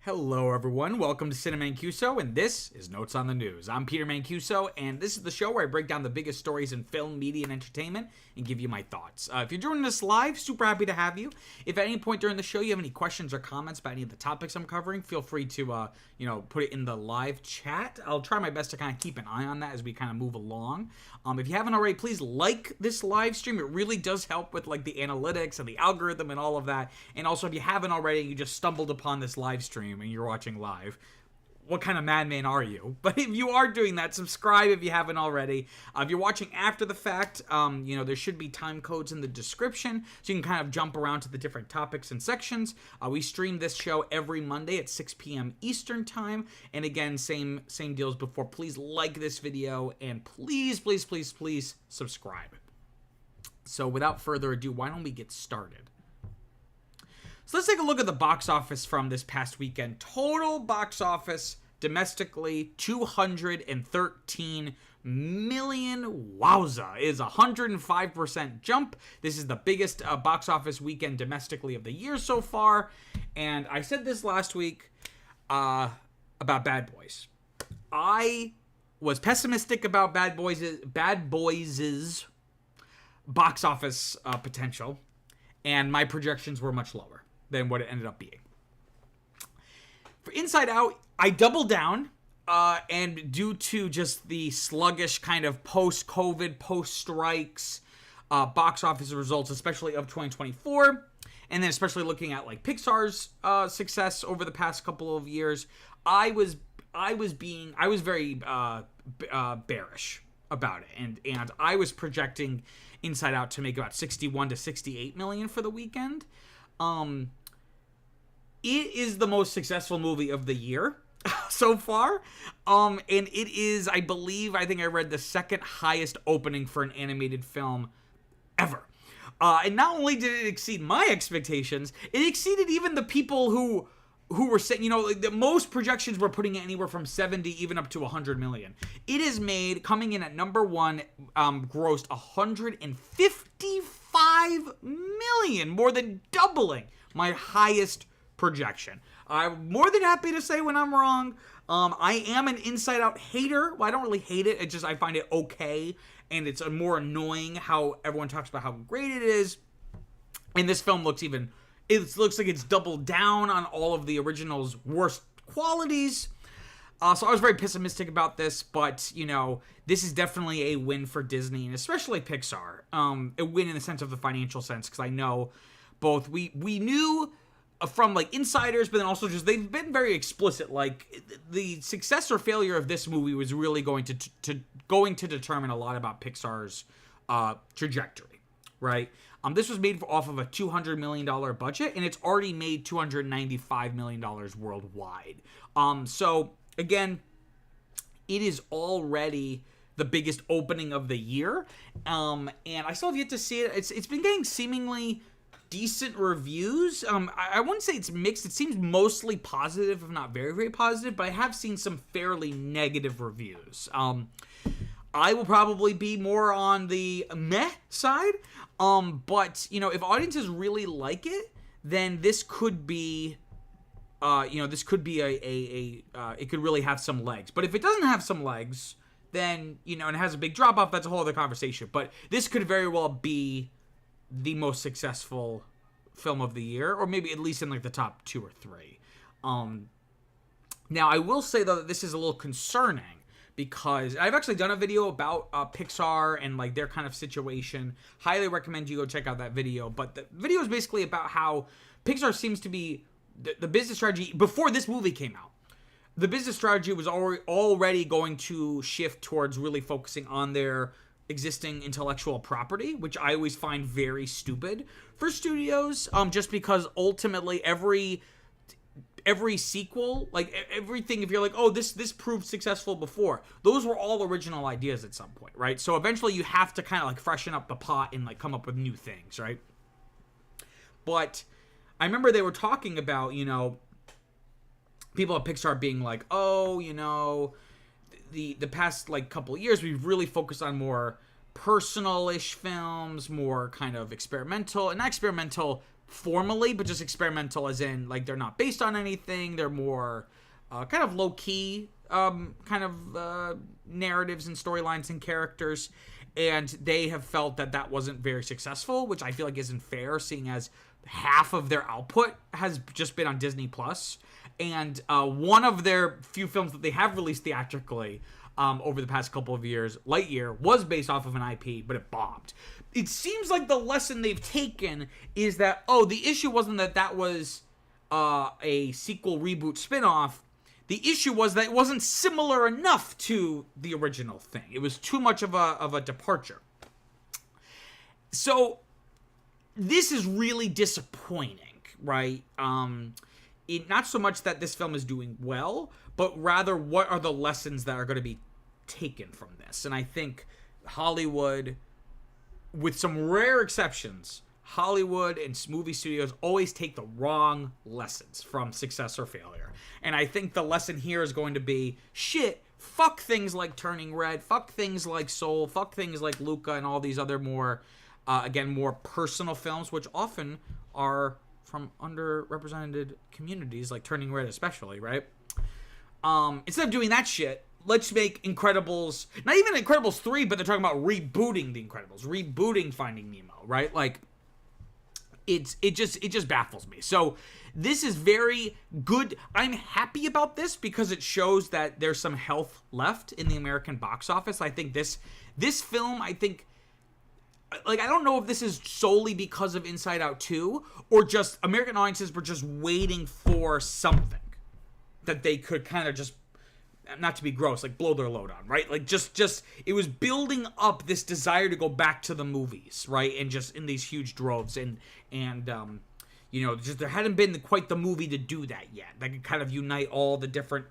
Hello everyone, welcome to Cinema Mancuso, and this is Notes on the News. I'm Peter Mancuso, and this is the show where I break down the biggest stories in film, media, and entertainment, and give you my thoughts. If you're joining us live, super happy to have you. If at any point during the show you have any questions or comments about any of the topics I'm covering, feel free to, put it in the live chat. I'll try my best to kind of keep an eye on that as we kind of move along. If you haven't already, please like this live stream. It really does help with like the analytics and the algorithm and all of that. And also, if you haven't already, you just stumbled upon this live stream and you're watching live, what kind of madman are you? But if you are doing that, subscribe if you haven't already. If you're watching after the fact, there should be time codes in the description, so you can kind of jump around to the different topics and sections. We stream this show every Monday at 6 p.m. Eastern time, and again, same deals before. Please like this video, and please subscribe. So without further ado, why don't we get started? So let's take a look at the box office from this past weekend. Total box office domestically, 213 million. Wowza, is a 105% jump. This is the biggest box office weekend domestically of the year so far. And I said this last week about Bad Boys. I was pessimistic about Bad Boys' box office potential, and my projections were much lower than what it ended up being. For Inside Out, I doubled down, and due to just the sluggish kind of post-COVID, post-strikes box office results, especially of 2024, and then especially looking at like Pixar's success over the past couple of years, I was very bearish about it, and I was projecting Inside Out to make about 61 to 68 million for the weekend. It is the most successful movie of the year so far. And it is, I think I read the second highest opening for an animated film ever. And not only did it exceed my expectations, it exceeded even the people who were saying, the most projections were putting it anywhere from 70 even up to 100 million. It is made, coming in at number one, grossed 155 million, more than doubling my highest projection. I'm more than happy to say when I'm wrong. I am an Inside Out hater. Well, I don't really hate it. It's just I find it okay, and it's more annoying how everyone talks about how great it is. And this film looks like it's doubled down on all of the original's worst qualities. So I was very pessimistic about this, but, this is definitely a win for Disney, and especially Pixar. A win in the sense of the financial sense, because I know both we knew from like insiders, but then also just they've been very explicit. Like the success or failure of this movie was really going to determine a lot about Pixar's trajectory, right? This was made off of a $200 million budget, and it's already made $295 million worldwide. So again, it is already the biggest opening of the year, and I still have yet to see it. It's been getting seemingly decent reviews. I wouldn't say it's mixed. It seems mostly positive, if not very, very positive, but I have seen some fairly negative reviews. I will probably be more on the meh side, but, if audiences really like it, then this could be, it could really have some legs. But if it doesn't have some legs, then, and it has a big drop-off, that's a whole other conversation. But this could very well be the most successful film of the year, or maybe at least in like the top 2 or 3. Now, I will say, though, that this is a little concerning, because I've actually done a video about Pixar and like their kind of situation. Highly recommend you go check out that video. But the video is basically about how Pixar seems to be the business strategy before this movie came out. The business strategy was already going to shift towards really focusing on their existing intellectual property, which I always find very stupid for studios, just because ultimately every sequel, like everything, if you're like, oh, this proved successful before, those were all original ideas at some point, right? So eventually you have to kind of like freshen up the pot and like come up with new things, right? But I remember they were talking about, people at Pixar being like, oh, the past like couple of years we've really focused on more personal-ish films, more kind of experimental, and not experimental formally, but just experimental as in, like, they're not based on anything. They're more kind of low-key narratives and storylines and characters. And they have felt that that wasn't very successful, which I feel like isn't fair, seeing as half of their output has just been on Disney+. And one of their few films that they have released theatrically over the past couple of years, Lightyear, was based off of an IP, but it bombed. It seems like the lesson they've taken is that, the issue wasn't that was a sequel, reboot, spin-off. The issue was that it wasn't similar enough to the original thing. It was too much of a departure. So this is really disappointing, right? Not so much that this film is doing well, but rather what are the lessons that are going to be taken from this. And I think Hollywood, with some rare exceptions, Hollywood and movie studios always take the wrong lessons from success or failure. And I think the lesson here is going to be, fuck things like Turning Red, fuck things like Soul, fuck things like Luca, and all these other more personal films, which often are from underrepresented communities, like Turning Red especially, right? Instead of doing that shit, let's make Incredibles, not even Incredibles 3, but they're talking about rebooting The Incredibles, rebooting Finding Nemo, right? Like, it just baffles me. So this is very good. I'm happy about this because it shows that there's some health left in the American box office. I think this film, I don't know if this is solely because of Inside Out 2 or just American audiences were just waiting for something that they could kind of just, not to be gross, like blow their load on, right? Like just it was building up this desire to go back to the movies, right? And just in these huge droves and just there hadn't been quite the movie to do that yet. That could kind of unite all the different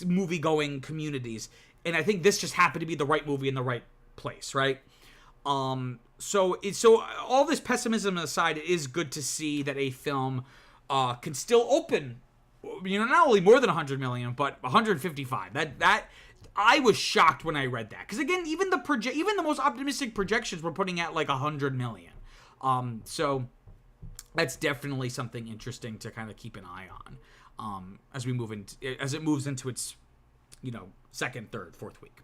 movie-going communities. And I think this just happened to be the right movie in the right place, right? So all this pessimism aside, it is good to see that a film can still open, not only more than 100 million, but 155. That I was shocked when I read that, because again, even the most optimistic projections were putting at like 100 million. So that's definitely something interesting to kind of keep an eye on as it moves into its second, third, fourth week.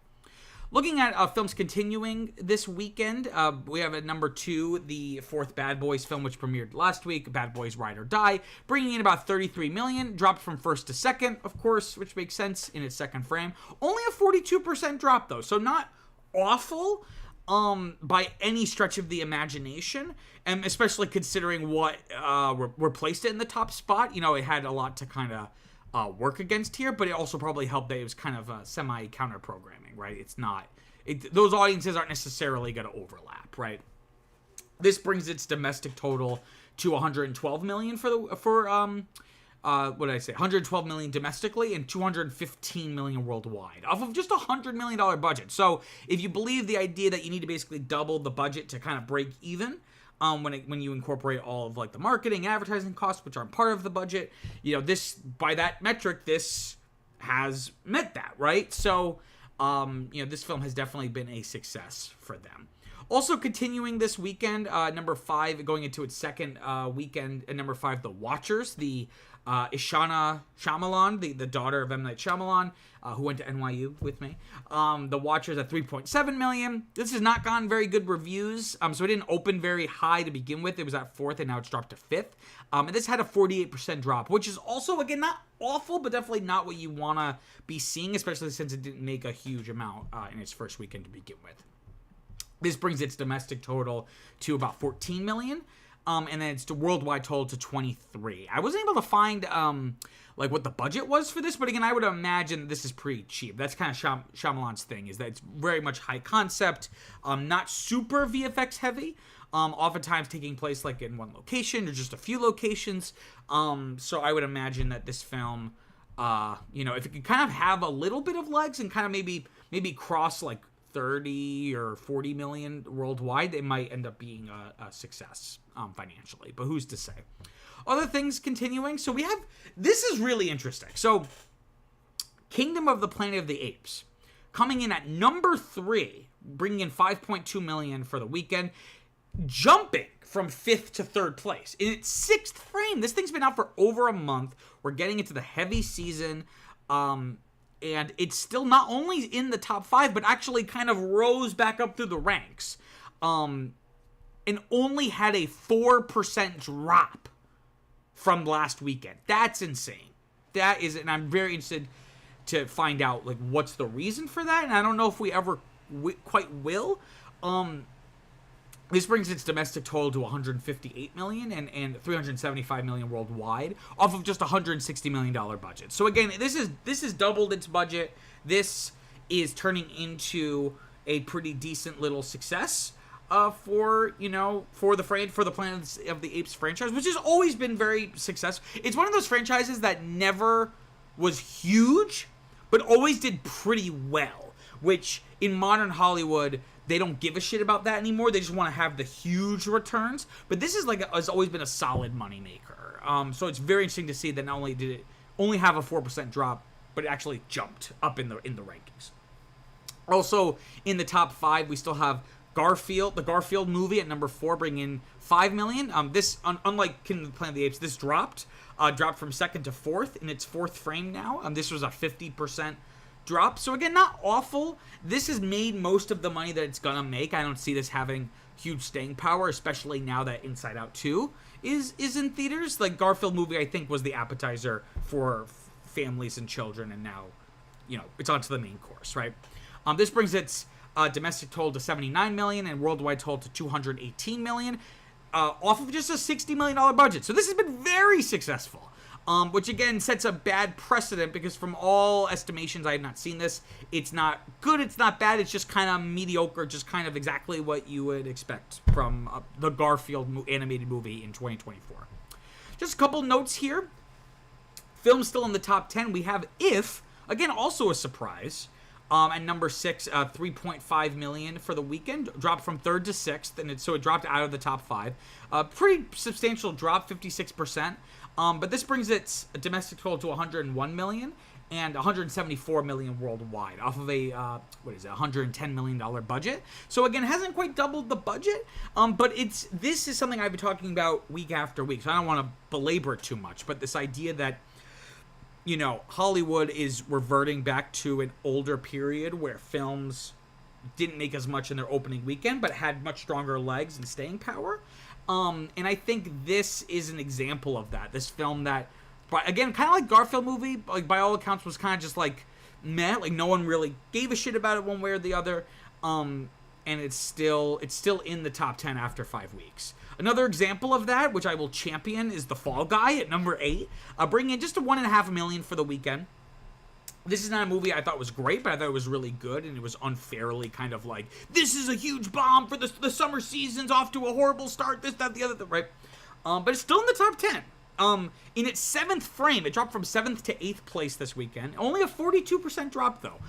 Looking at films continuing this weekend, we have at number 2, the fourth Bad Boys film, which premiered last week, Bad Boys Ride or Die, bringing in about 33 million, dropped from first to second, of course, which makes sense in its second frame. Only a 42% drop, though, so not awful by any stretch of the imagination, and especially considering what replaced it in the top spot. It had a lot to kind of work against here, but it also probably helped that it was kind of semi-counter programming, right? Those audiences aren't necessarily going to overlap, right? This brings its domestic total to 112 million what did I say? 112 million domestically and 215 million worldwide off of just a $100 million budget. So if you believe the idea that you need to basically double the budget to kind of break even, when you incorporate all of like the marketing, advertising costs, which aren't part of the budget, this, by that metric, this has met that, right? So, this film has definitely been a success for them. Also continuing this weekend, number 5, going into its second weekend, at number 5, The Watchers, the Ishana Shyamalan, the daughter of M. Night Shyamalan, who went to NYU with me. The Watchers at 3.7 million. This has not gotten very good reviews, so it didn't open very high to begin with. It was at 4th, and now it's dropped to 5th. And this had a 48% drop, which is also, again, not awful, but definitely not what you want to be seeing, especially since it didn't make a huge amount in its first weekend to begin with. This brings its domestic total to about 14 million. And then it's the worldwide total to 23. I wasn't able to find what the budget was for this, but again, I would imagine this is pretty cheap. That's kind of Shyamalan's thing, is that it's very much high concept, not super VFX heavy, oftentimes taking place like in one location or just a few locations. So I would imagine that this film, if it could kind of have a little bit of legs and kind of maybe cross like 30 or 40 million worldwide, it might end up being a success financially, but who's to say? Other things continuing. So this is really interesting. So Kingdom of the Planet of the Apes coming in at number 3, bringing in 5.2 million for the weekend. jumping from 5th to 3rd place. In its 6th frame, this thing's been out for over a month. We're getting into the heavy season, and it's still not only in the top 5, but actually kind of rose back up through the ranks, and only had a 4% drop from last weekend. That's insane. That is, and I'm very interested to find out, like, what's the reason for that, and I don't know if we ever quite will. This brings its domestic total to 158 million and 375 million worldwide, off of just a $160 million budget. So again, this is doubled its budget. This is turning into a pretty decent little success for the Planet of the Apes franchise, which has always been very successful. It's one of those franchises that never was huge, but always did pretty well, which in modern Hollywood, they don't give a shit about that anymore. They just want to have the huge returns. But this is has always been a solid moneymaker. So it's very interesting to see that not only did it only have a 4% drop, but it actually jumped up in the rankings. Also, in the top 5, we still have Garfield, the Garfield movie at number 4, bringing in $5 million. This, unlike Kingdom of the Planet of the Apes, this dropped from 2nd to 4th in its 4th frame now. This was a 50% drop. So again, not awful. This has made most of the money that it's gonna make. I don't see this having huge staying power, especially now that Inside Out 2 is in theaters. Like, Garfield movie, I think, was the appetizer for families and children, and now, it's onto the main course, right? This brings its domestic total to 79 million and worldwide total to 218 million, off of just a $60 million budget. So this has been very successful. Which again sets a bad precedent, because from all estimations, I have not seen this. It's not good, it's not bad, it's just kind of mediocre, just kind of exactly what you would expect from the Garfield animated movie in 2024. Just a couple notes here. Films still in the top 10. We have If, again, also a surprise. At number 6, 3.5 million for the weekend, dropped from 3rd to 6th, and so it dropped out of the top 5. Pretty substantial drop, 56%. But this brings its domestic total to 101 million and 174 million worldwide, off of a $110 million budget. So again, it hasn't quite doubled the budget, but this is something I've been talking about week after week, so I don't want to belabor it too much. But this idea that Hollywood is reverting back to an older period where films didn't make as much in their opening weekend, but had much stronger legs and staying power. And I think this is an example of that. This film that, again, kind of like Garfield movie, like by all accounts was kind of just like meh, like no one really gave a shit about it one way or the other. And it's still in the top 10 after 5 weeks. Another example of that, which I will champion, is The Fall Guy at number 8, bringing in just a $1.5 million for the weekend. This is not a movie I thought was great, but I thought it was really good, and it was unfairly kind of like, this is a huge bomb for the summer season's off to a horrible start, this, that, the other, right? But it's still in the top 10. In its 7th frame, it dropped from 7th to 8th place this weekend. Only a 42% drop, though.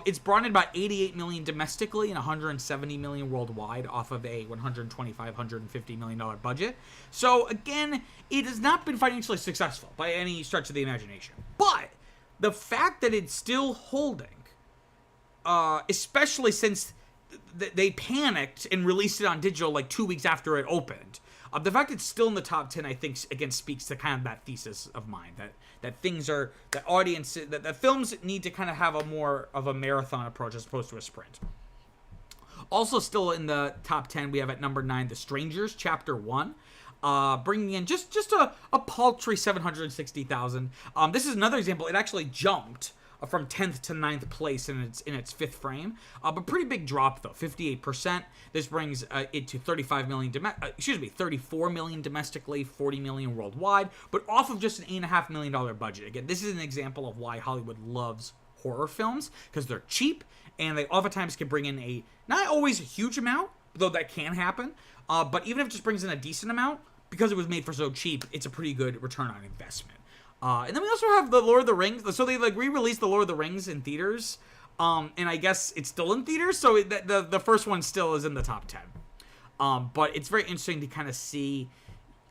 It's brought in about 88 million domestically and 170 million worldwide, off of a $150 million budget. So, again, it has not been financially successful by any stretch of the imagination. But the fact that it's still holding, especially since they panicked and released it on digital like 2 weeks after it opened, the fact it's still in the top 10, I think, again, speaks to kind of that thesis of mine, that films need to kind of have a more of a marathon approach as opposed to a sprint. Also still in the top 10, we have at number 9, The Strangers, Chapter 1. Bringing in just a paltry 760,000. This is another example. It actually jumped from 10th to 9th place in its 5th frame, but pretty big drop though, 58%. This brings it to 34 million domestically, 40 million worldwide, but off of just an $8.5 million budget. Again, this is an example of why Hollywood loves horror films, because they're cheap and they oftentimes can bring in a not always a huge amount, though that can happen. But even if it just brings in a decent amount, because it was made for so cheap, it's a pretty good return on investment. And then we also have the Lord of the Rings. So they re-released the Lord of the Rings in theaters. And I guess it's still in theaters, so the first one still is in the top 10. But it's very interesting to kind of see,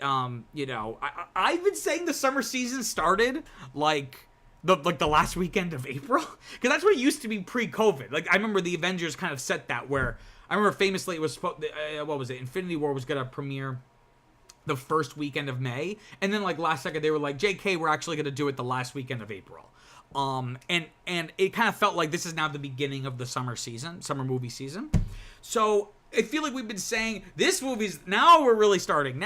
I've been saying the summer season started like the last weekend of April, because that's what it used to be pre-COVID. Like I remember the Avengers kind of set that, where I remember famously it was what was it? Infinity War was gonna premiere the first weekend of May, and then like last second they were like, JK, we're actually gonna do it the last weekend of April. And it kind of felt like this is now the beginning of the summer movie season. So I feel like we've been saying this movie's now we're really starting.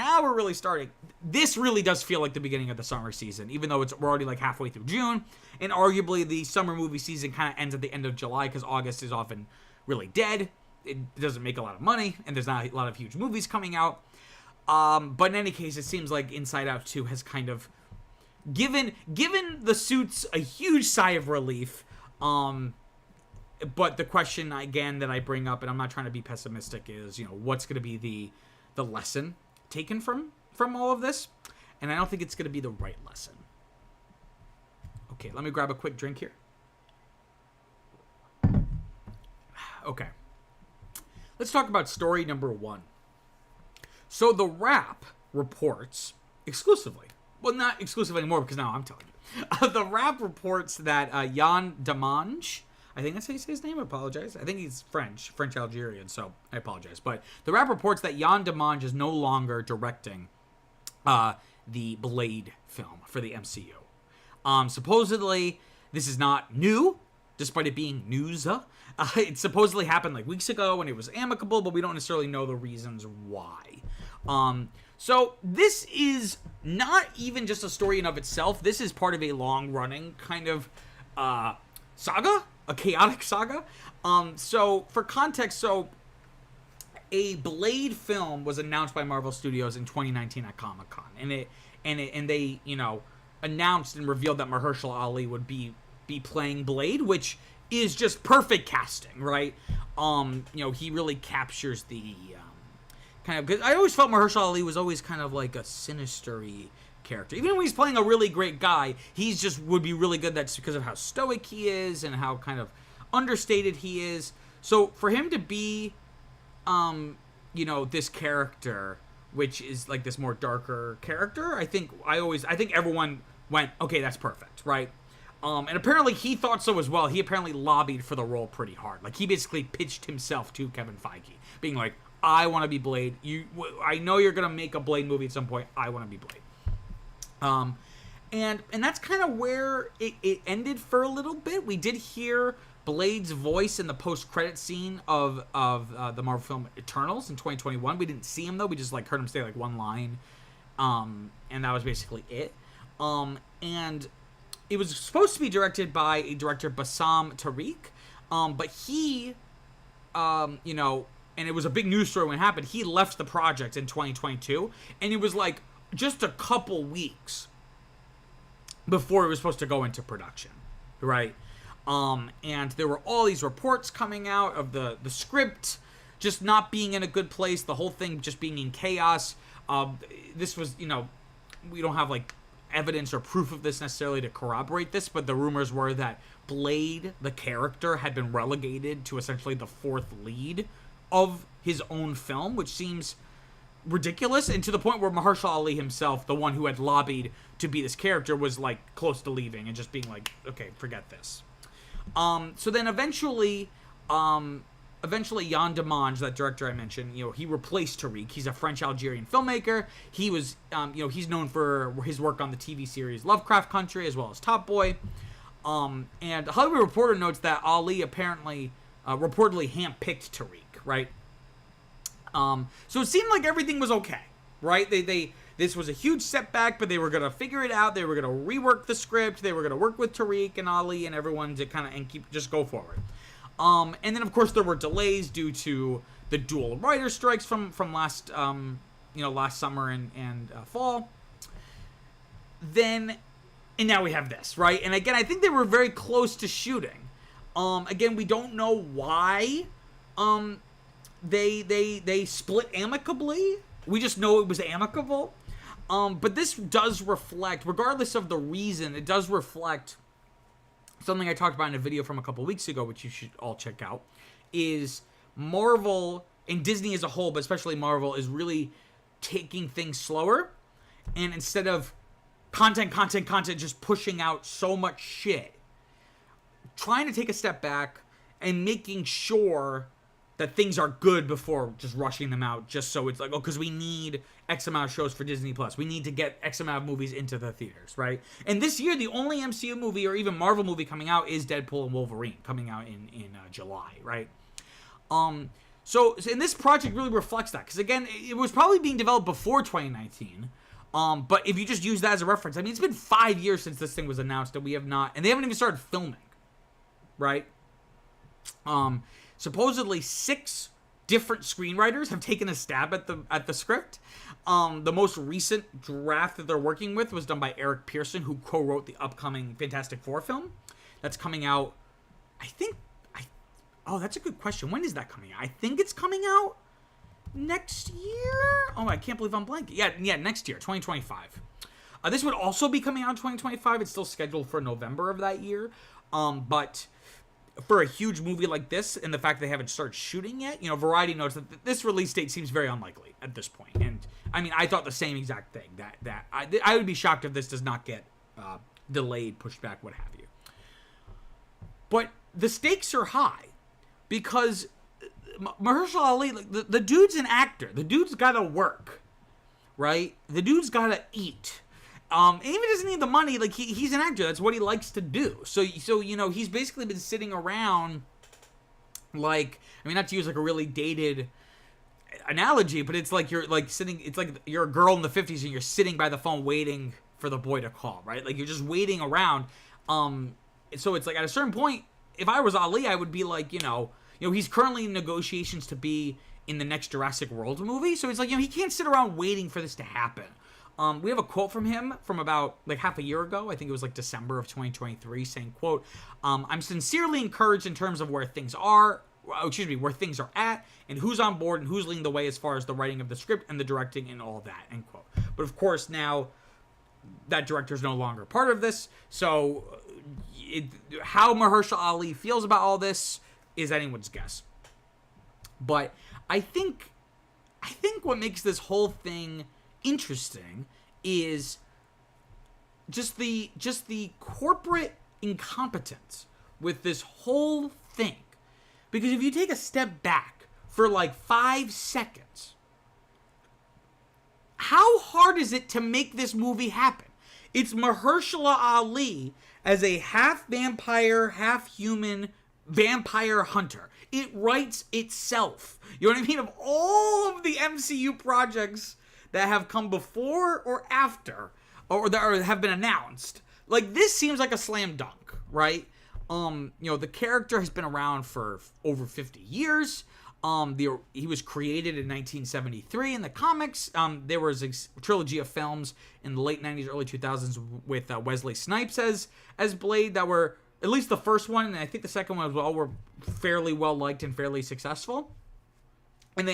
This really does feel like the beginning of the summer season, even though we're already like halfway through June, and arguably the summer movie season kind of ends at the end of July because August is often really dead. It doesn't make a lot of money, and there's not a lot of huge movies coming out. But in any case, it seems like Inside Out 2 has kind of given the suits a huge sigh of relief. But the question again that I bring up, and I'm not trying to be pessimistic, is what's going to be the lesson taken from all of this? And I don't think it's going to be the right lesson. Okay, let me grab a quick drink here. Okay, let's talk about story number 1. So the Wrap reports exclusively. Well, not exclusive anymore because now I'm telling you. The Wrap reports that Yann Demange, I think that's how you say his name, I apologize. I think he's French Algerian, so I apologize. But the Wrap reports that Yann Demange is no longer directing the Blade film for the MCU. Supposedly, this is not new, despite it being news. It supposedly happened like weeks ago and it was amicable, but we don't necessarily know the reasons why. So this is not even just a story in of itself. This is part of a long-running kind of saga, a chaotic saga. So for context, a Blade film was announced by Marvel Studios in 2019 at Comic-Con, and they announced and revealed that Mahershala Ali would be playing Blade, which is just perfect casting, right? He really captures the kind of, because I always felt Mahershala Ali was always kind of like a sinister-y character. Even when he's playing a really great guy, he's just would be really good. That's because of how stoic he is and how kind of understated he is. So for him to be, this character, which is like this more darker character, I think everyone went, okay, that's perfect, right? And apparently he thought so as well. He apparently lobbied for the role pretty hard. Like he basically pitched himself to Kevin Feige, being like, I want to be Blade. I know you're gonna make a Blade movie at some point. I want to be Blade. And that's kind of where it ended for a little bit. We did hear Blade's voice in the post-credit scene of the Marvel film Eternals in 2021. We didn't see him though. We just heard him say one line, and that was basically it. And it was supposed to be directed by a director, Bassam Tariq, but he, and it was a big news story when it happened. He left the project in 2022, and it was just a couple weeks before it was supposed to go into production, right? And there were all these reports coming out of the script just not being in a good place, the whole thing just being in chaos. This was, we don't have evidence or proof of this necessarily to corroborate this, but the rumors were that Blade, the character, had been relegated to essentially the fourth lead of his own film, which seems ridiculous, and to the point where Mahershala Ali himself, the one who had lobbied to be this character, was close to leaving and just being okay, forget this. So then eventually Yann Demange, that director I mentioned, he replaced Tariq. He's a French-Algerian filmmaker. He was, he's known for his work on the TV series Lovecraft Country as well as Top Boy. And Hollywood Reporter notes that Ali apparently reportedly handpicked Tariq, right? So it seemed like everything was okay, right? This was a huge setback, but they were going to figure it out. They were going to rework the script. They were going to work with Tariq and Ali and everyone to just go forward. And then, of course, there were delays due to the dual writer strikes from last summer and fall. And now we have this, right? And again, I think they were very close to shooting. Again, we don't know why they split amicably. We just know it was amicable. But this does reflect, regardless of the reason, it does reflect something I talked about in a video from a couple weeks ago, which you should all check out, is Marvel, and Disney as a whole, but especially Marvel, is really taking things slower. And instead of content, just pushing out so much shit. Trying to take a step back and making sure that things are good before just rushing them out, just so it's like, oh, because we need X amount of shows for Disney Plus. We need to get X amount of movies into the theaters, right? And this year, the only MCU movie or even Marvel movie coming out is Deadpool and Wolverine, coming out in July, right? And this project really reflects that, because again, it was probably being developed before 2019. But if you just use that as a reference, I mean, it's been 5 years since this thing was announced, and we have not, and they haven't even started filming, right? Supposedly 6 different screenwriters have taken a stab at the script. The most recent draft that they're working with was done by Eric Pearson, who co-wrote the upcoming Fantastic Four film that's coming out. That's a good question. When is that coming out? I think it's coming out next year. Oh, I can't believe I'm blanking. Yeah, next year, 2025. This would also be coming out in 2025. It's still scheduled for November of that year. But for a huge movie like this, and the fact they haven't started shooting yet, Variety notes that this release date seems very unlikely at this point. And I mean, I thought the same exact thing, that I would be shocked if this does not get delayed, pushed back, what have you. But the stakes are high, because Mahershala Ali, the dude's an actor. The dude's got to work, right? The dude's got to eat. And even doesn't need the money. Like, he's an actor. That's what he likes to do. So he's basically been sitting around, like, I mean, not to use like a really dated analogy, but it's like you're like sitting. It's like you're a girl in the 50s and you're sitting by the phone waiting for the boy to call, right? Like, you're just waiting around. So it's like at a certain point, if I was Ali, I would be like, he's currently in negotiations to be in the next Jurassic World movie. So it's like, he can't sit around waiting for this to happen. We have a quote from him from about like half a year ago. I think it was like December of 2023, saying, quote, "I'm sincerely encouraged in terms of where things are at, and who's on board and who's leading the way as far as the writing of the script and the directing and all that," end quote. But of course, now that director is no longer part of this. So how Mahershala Ali feels about all this is anyone's guess. But I think what makes this whole thing interesting is just the corporate incompetence with this whole thing. Because if you take a step back for like 5 seconds, how hard is it to make this movie happen? It's Mahershala Ali as a half vampire, half human vampire hunter. It writes itself. You know what I mean? Of all of the MCU projects that have come before or after, or that have been announced, like, this seems like a slam dunk, right? The character has been around for over 50 years. He was created in 1973 in the comics. There was a trilogy of films in the late 90s, early 2000s with Wesley Snipes as Blade that were, at least the first one, and I think the second one as well, were fairly well liked and fairly successful. And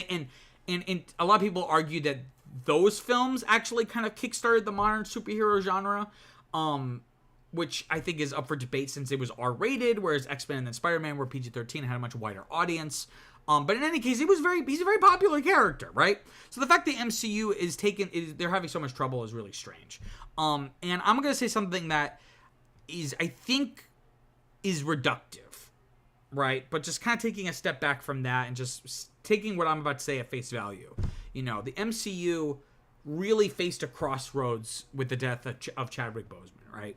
a lot of people argue that those films actually kind of kickstarted the modern superhero genre, which I think is up for debate since it was R-rated, whereas X-Men and then Spider-Man were PG-13 and had a much wider audience. But in any case, he's a very popular character, right? So the fact the MCU they're having so much trouble is really strange. And I'm going to say something that I think is reductive, right? But just kind of taking a step back from that and just taking what I'm about to say at face value. The MCU really faced a crossroads with the death of Chadwick Boseman, right?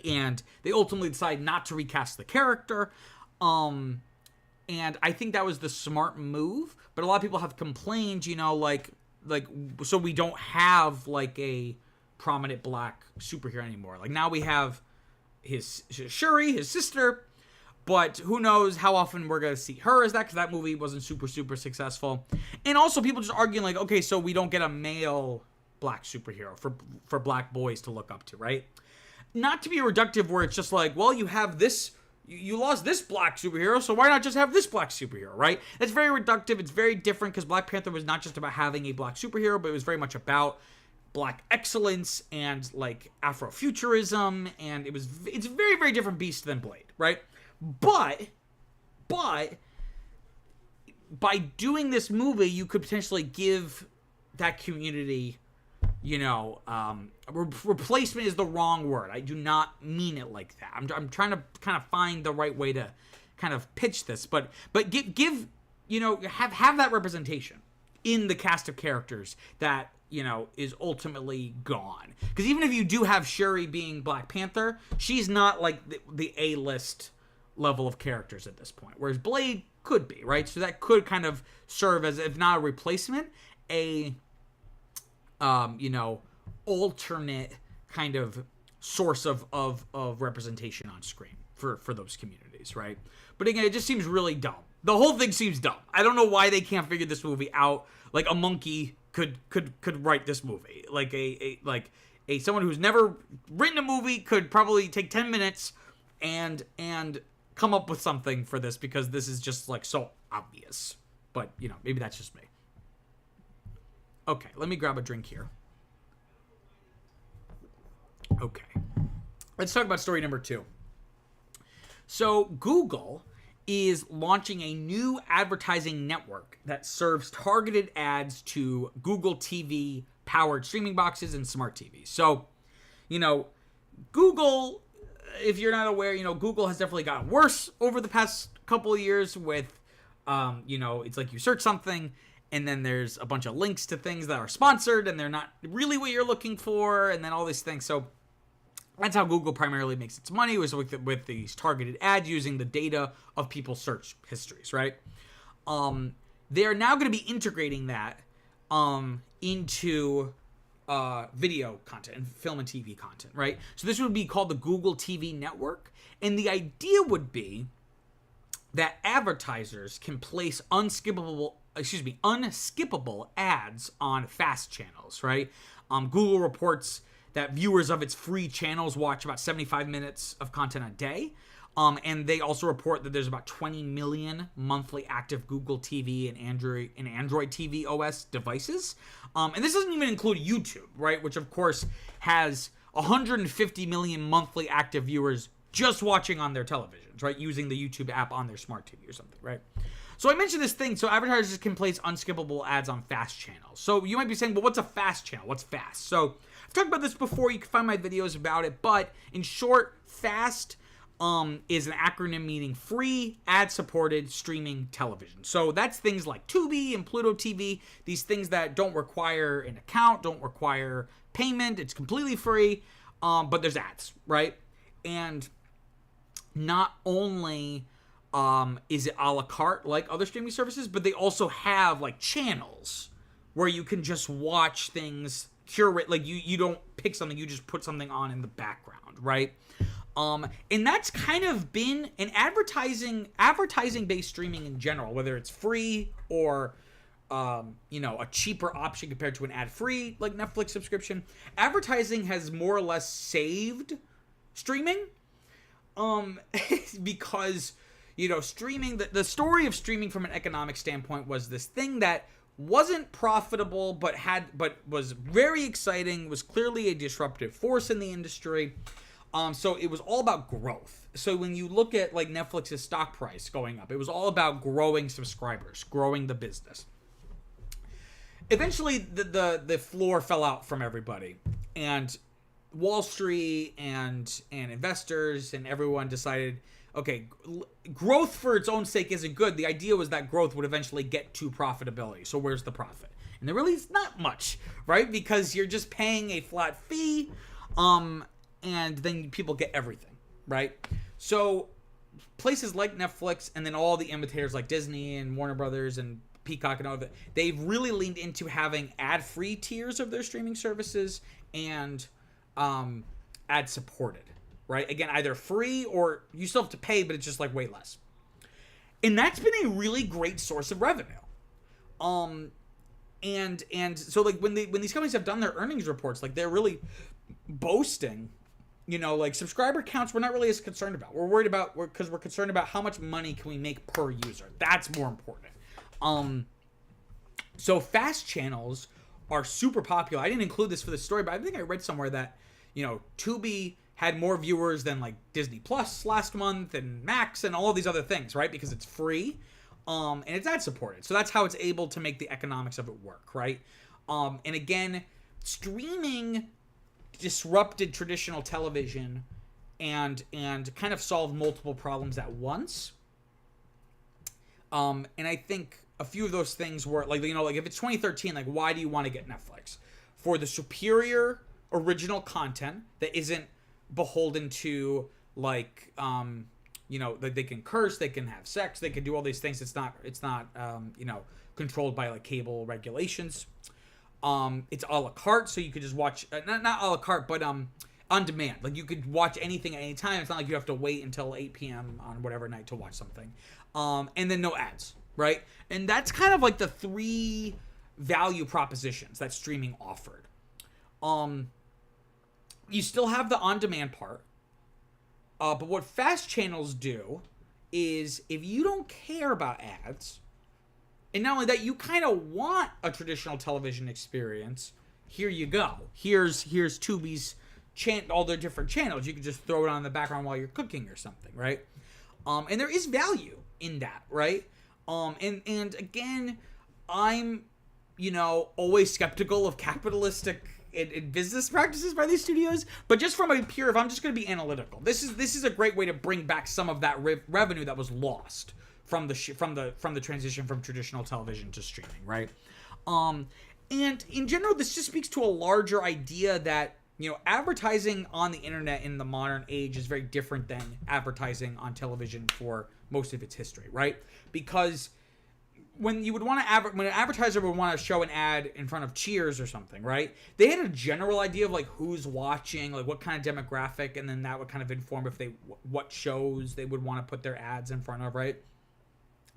And they ultimately decided not to recast the character. And I think that was the smart move. But a lot of people have complained, so we don't have like a prominent black superhero anymore. Like, now we have his Shuri, his sister, but who knows how often we're going to see her as that, because that movie wasn't super, super successful. And also people just arguing like, okay, so we don't get a male black superhero for black boys to look up to, right? Not to be reductive where it's just like, well, you have this, you lost this black superhero, so why not just have this black superhero, right? That's very reductive. It's very different, because Black Panther was not just about having a black superhero, but it was very much about black excellence and like Afrofuturism, and it's a very, very different beast than Blade, right? But by doing this movie, you could potentially give that community replacement is the wrong word. I do not mean it like that. I'm trying to kind of find the right way to kind of pitch this, but give have that representation in the cast of characters that is ultimately gone. Because even if you do have Shuri being Black Panther, she's not like the A-list level of characters at this point, whereas Blade could be, right? So that could kind of serve as, if not a replacement, a alternate kind of source of representation on screen for those communities, right? But again, it just seems really dumb. The whole thing seems dumb. I don't know why they can't figure this movie out. Like a monkey could write this movie. Like someone who's never written a movie could probably take 10 minutes and come up with something for this, because this is just like so obvious. But maybe that's just me. Okay, let me grab a drink here. Okay. Let's talk about story number 2. So Google is launching a new advertising network that serves targeted ads to Google TV powered streaming boxes and smart TVs. So, Google, if you're not aware, Google has definitely gotten worse over the past couple of years with, it's like you search something and then there's a bunch of links to things that are sponsored and they're not really what you're looking for, and then all these things. So that's how Google primarily makes its money, was with these targeted ads using the data of people's search histories, right? They're now going to be integrating that into video content and film and TV content, right? So this would be called the Google TV Network, and the idea would be that advertisers can place unskippable ads on fast channels, right? Google reports that viewers of its free channels watch about 75 minutes of content a day. And they also report that there's about 20 million monthly active Google TV and Android TV OS devices. And this doesn't even include YouTube, right? Which, of course, has 150 million monthly active viewers just watching on their televisions, right? Using the YouTube app on their smart TV or something, right? So I mentioned this thing. So advertisers can place unskippable ads on fast channels. So you might be saying, well, what's a fast channel? What's fast? So I've talked about this before. You can find my videos about it. But in short, fast is an acronym meaning free, ad-supported streaming television. So that's things like Tubi and Pluto TV, these things that don't require an account, don't require payment. It's completely free, but there's ads, right? And not only is it a la carte like other streaming services, but they also have like channels where you can just watch things, curate, like you don't pick something, you just put something on in the background, right? And that's kind of been an advertising-based streaming in general, whether it's free or, a cheaper option compared to an ad-free, like Netflix subscription. Advertising has more or less saved streaming, because, streaming, the story of streaming from an economic standpoint was this thing that wasn't profitable, but was very exciting, was clearly a disruptive force in the industry. So it was all about growth. So when you look at like Netflix's stock price going up, it was all about growing subscribers, growing the business. Eventually, the floor fell out from everybody, and Wall Street and investors and everyone decided, okay, growth for its own sake isn't good. The idea was that growth would eventually get to profitability. So where's the profit? And there really is not much, right? Because you're just paying a flat fee, and then people get everything, right? So places like Netflix and then all the imitators like Disney and Warner Brothers and Peacock and all that, they've really leaned into having ad-free tiers of their streaming services and ad-supported, right? Again, either free or you still have to pay, but it's just like way less. And that's been a really great source of revenue. And so like when these companies have done their earnings reports, like they're really boasting, like subscriber counts we're not really as concerned about. We're worried about, because we're concerned about how much money can we make per user. That's more important. So fast channels are super popular. I didn't include this for the story, but I think I read somewhere that, Tubi had more viewers than like Disney Plus last month and Max and all these other things, right? Because it's free, and it's ad supported. So that's how it's able to make the economics of it work, right? And again, streaming disrupted traditional television and kind of solved multiple problems at once. And I think a few of those things were like, like if it's 2013, like why do you want to get Netflix? For the superior original content that isn't beholden to like like they can curse, they can have sex, they can do all these things. It's not controlled by like cable regulations. It's a la carte, so you could just watch not a la carte, but on demand. Like you could watch anything at any time. It's not like you have to wait until 8 p.m. on whatever night to watch something. And then no ads, right? And that's kind of like the three value propositions that streaming offered. You still have the on-demand part. But what fast channels do is if you don't care about ads, and not only that, you kind of want a traditional television experience, here you go. Here's Tubi's all their different channels. You can just throw it on in the background while you're cooking or something, right? And there is value in that, right? And again, I'm, always skeptical of capitalistic and business practices by these studios, but just from a pure, if I'm just going to be analytical, this is a great way to bring back some of that revenue that was lost from the transition from traditional television to streaming, right? And in general, this just speaks to a larger idea that advertising on the internet in the modern age is very different than advertising on television for most of its history, right? Because when you would want to when an advertiser would want to show an ad in front of Cheers or something, right? They had a general idea of like who's watching, like what kind of demographic, and then that would kind of inform if what shows they would want to put their ads in front of, right?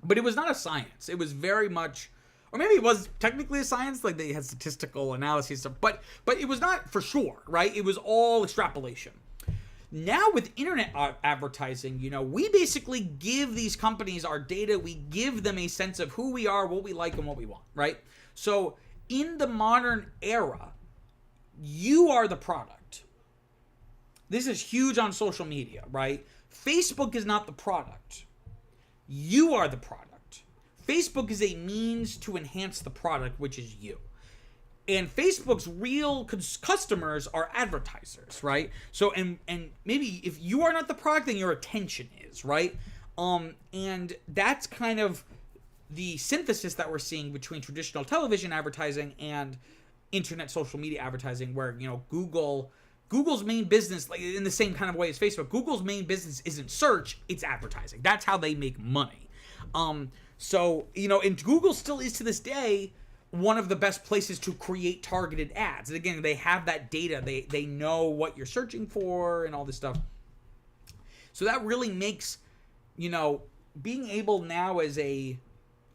But it was not a science. It was very much, or maybe it was technically a science, like they had statistical analysis stuff, but it was not for sure, right? It was all extrapolation. Now with internet advertising, we basically give these companies our data. We give them a sense of who we are, what we like, and what we want, right? So in the modern era, you are the product. This is huge on social media, right? Facebook is not the product. You are the product. Facebook is a means to enhance the product, which is you. And Facebook's real customers are advertisers, right? So, and maybe if you are not the product, then your attention is, right? And that's kind of the synthesis that we're seeing between traditional television advertising and internet social media advertising, where, Google's main business, like in the same kind of way as Facebook, Google's main business isn't search, it's advertising. That's how they make money. So, and Google still is to this day one of the best places to create targeted ads. And again, they have that data. They know what you're searching for and all this stuff. So that really makes, being able now as a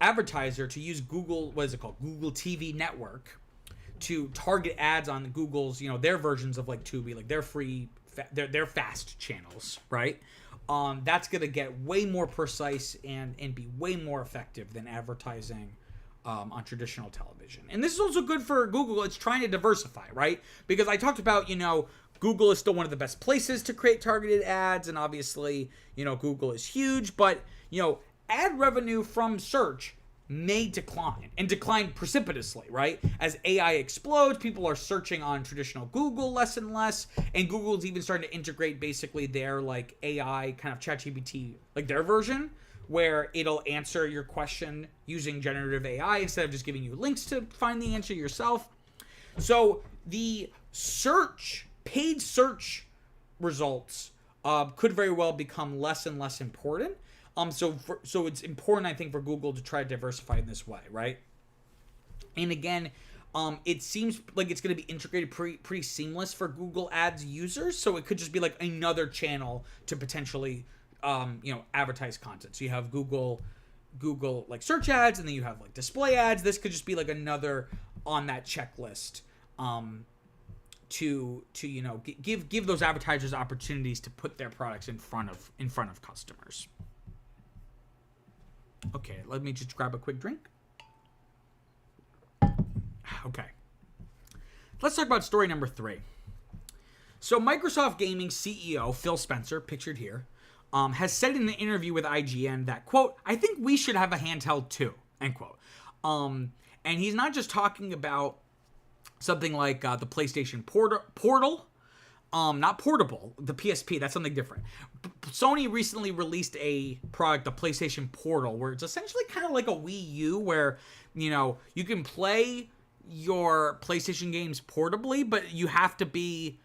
advertiser to use Google, what is it called? Google TV network to target ads on Google's, their versions of like Tubi, like their free, their fast channels, right? That's going to get way more precise and be way more effective than advertising on traditional television. And this is also good for Google. It's trying to diversify, right? Because I talked about, Google is still one of the best places to create targeted ads. And obviously, Google is huge. But, ad revenue from search may decline precipitously, right? As AI explodes, people are searching on traditional Google less and less. And Google's even starting to integrate basically their like AI kind of ChatGPT, like their version, where it'll answer your question using generative AI instead of just giving you links to find the answer yourself. So the paid search results could very well become less and less important. So it's important, I think, for Google to try to diversify in this way, right? And again, it seems like it's going to be integrated pretty seamless for Google Ads users. So it could just be like another channel to potentially advertise content. So you have Google like search ads, and then you have like display ads. This could just be like another on that checklist to give those advertisers opportunities to put their products in front of customers. Okay, let me just grab a quick drink. Okay. Let's talk about story number 3. So Microsoft Gaming CEO Phil Spencer, pictured here, has said in an interview with IGN that, quote, "I think we should have a handheld too," end quote. And he's not just talking about something like the PlayStation Portal. Not portable, the PSP, that's something different. Sony recently released a product, the PlayStation Portal, where it's essentially kind of like a Wii U, where, you can play your PlayStation games portably, but you have to be,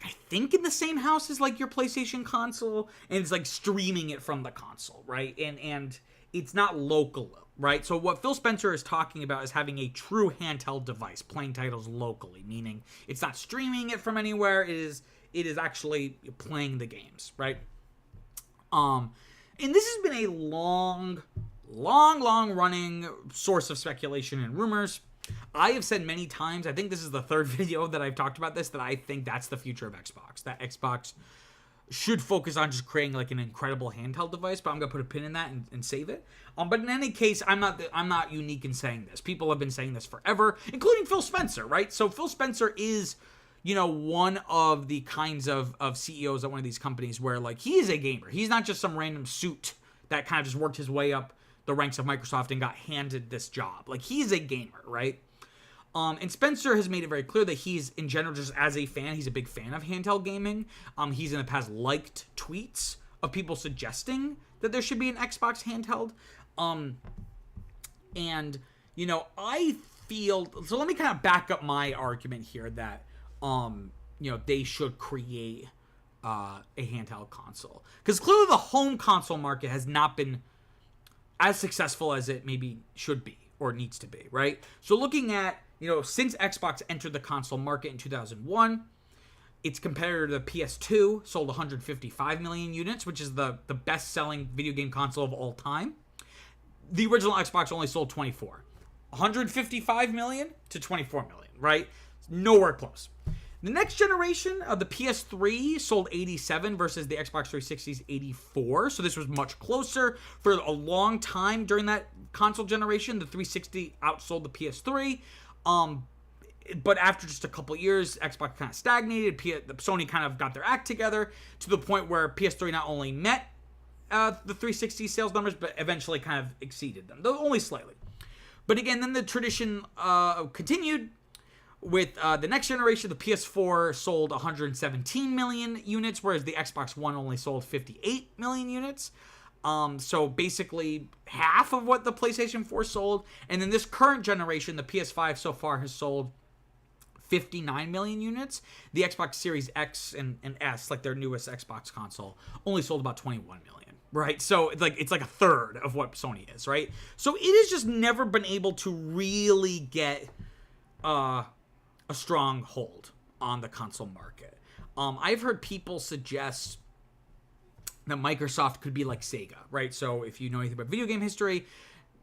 I think, in the same house as, your PlayStation console, and it's, streaming it from the console, right? And it's not local, right? So what Phil Spencer is talking about is having a true handheld device, playing titles locally, meaning it's not streaming it from anywhere. It is actually playing the games, right? And this has been a long running source of speculation and rumors. I have said many times, I think this is the third video that I've talked about this, that I think that's the future of Xbox. That Xbox should focus on just creating an incredible handheld device, but I'm gonna put a pin in that and save it. But in any case, I'm not unique in saying this. People have been saying this forever, including Phil Spencer, right? So Phil Spencer is, one of the kinds of CEOs at one of these companies where he is a gamer. He's not just some random suit that kind of just worked his way up the ranks of Microsoft and got handed this job. He's a gamer, right? And Spencer has made it very clear that he's, in general, just as a fan, he's a big fan of handheld gaming. He's in the past liked tweets of people suggesting that there should be an Xbox handheld. And, I feel, so let me kind of back up my argument here that, they should create a handheld console. Because clearly the home console market has not been as successful as it maybe should be or needs to be, right? So looking at, since Xbox entered the console market in 2001, its competitor, the PS2, sold 155 million units, which is the best-selling video game console of all time. The original Xbox only sold 24. 155 million to 24 million, right? Nowhere close. The next generation of the PS3 sold 87 versus the Xbox 360's 84. So this was much closer. For a long time during that console generation, the 360 outsold the PS3. But after just a couple years, Xbox kind of stagnated. Sony kind of got their act together to the point where PS3 not only met the 360 sales numbers, but eventually kind of exceeded them, though only slightly. But again, then the tradition continued. With the next generation, the PS4 sold 117 million units, whereas the Xbox One only sold 58 million units. So basically half of what the PlayStation 4 sold. And then this current generation, the PS5 so far has sold 59 million units. The Xbox Series X and S, their newest Xbox console, only sold about 21 million. Right? So it's like a third of what Sony is, right? So it has just never been able to really get a strong hold on the console market. I've heard people suggest that Microsoft could be like Sega, right? So if you know anything about video game history,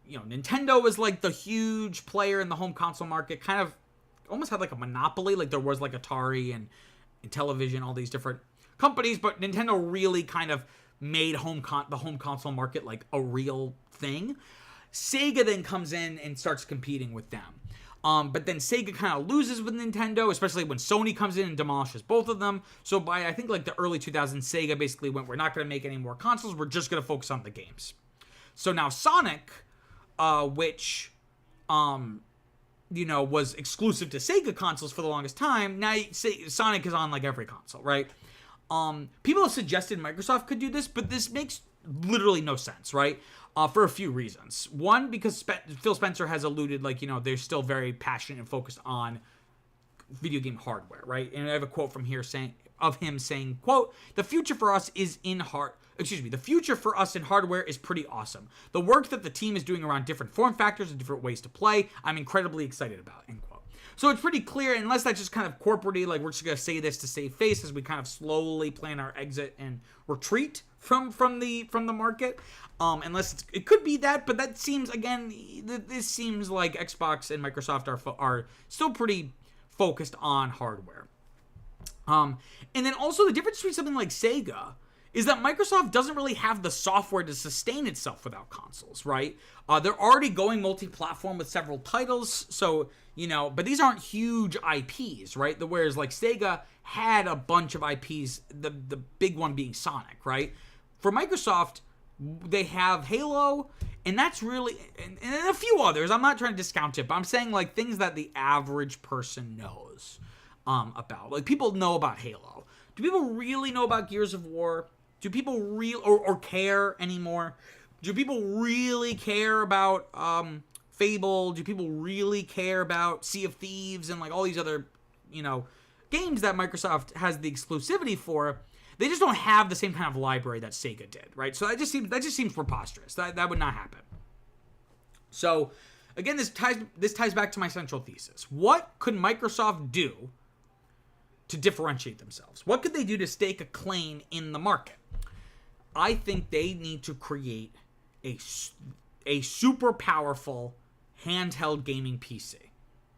Nintendo was the huge player in the home console market, kind of almost had a monopoly, there was Atari and television, all these different companies, but Nintendo really kind of made the home console market a real thing. Sega then comes in and starts competing with them. But then Sega kind of loses with Nintendo, especially when Sony comes in and demolishes both of them. So by, I think, the early 2000s, Sega basically went, we're not going to make any more consoles. We're just going to focus on the games. So now Sonic, which, was exclusive to Sega consoles for the longest time, now Sonic is on, every console, right? People have suggested Microsoft could do this, but this makes literally no sense, right? For a few reasons. One, because Phil Spencer has alluded, they're still very passionate and focused on video game hardware, right? And I have a quote from here of him saying, quote, the future for us in hardware is pretty awesome. The work that the team is doing around different form factors and different ways to play, I'm incredibly excited about, end quote. So it's pretty clear, unless that's just kind of corporate-y, we're just going to say this to save face as we kind of slowly plan our exit and retreat from the market. Unless it could be that, but that seems, again, this seems like Xbox and Microsoft are still pretty focused on hardware. And then also the difference between something like Sega is that Microsoft doesn't really have the software to sustain itself without consoles, right? They're already going multi-platform with several titles, so, but these aren't huge IPs, right? Whereas Sega had a bunch of IPs, the big one being Sonic, right? For Microsoft, they have Halo And that's really, and a few others. I'm not trying to discount it, but I'm saying like things that the average person knows about. Like people know about Halo. Do people really know about Gears of War? Do people or care anymore? Do people really care about Fable? Do people really care about Sea of Thieves and like all these other, games that Microsoft has the exclusivity for? They just don't have the same kind of library that Sega did, right? So that just seems preposterous. That would not happen. So again, this ties back to my central thesis. What could Microsoft do to differentiate themselves? What could they do to stake a claim in the market? I think they need to create a super powerful handheld gaming PC,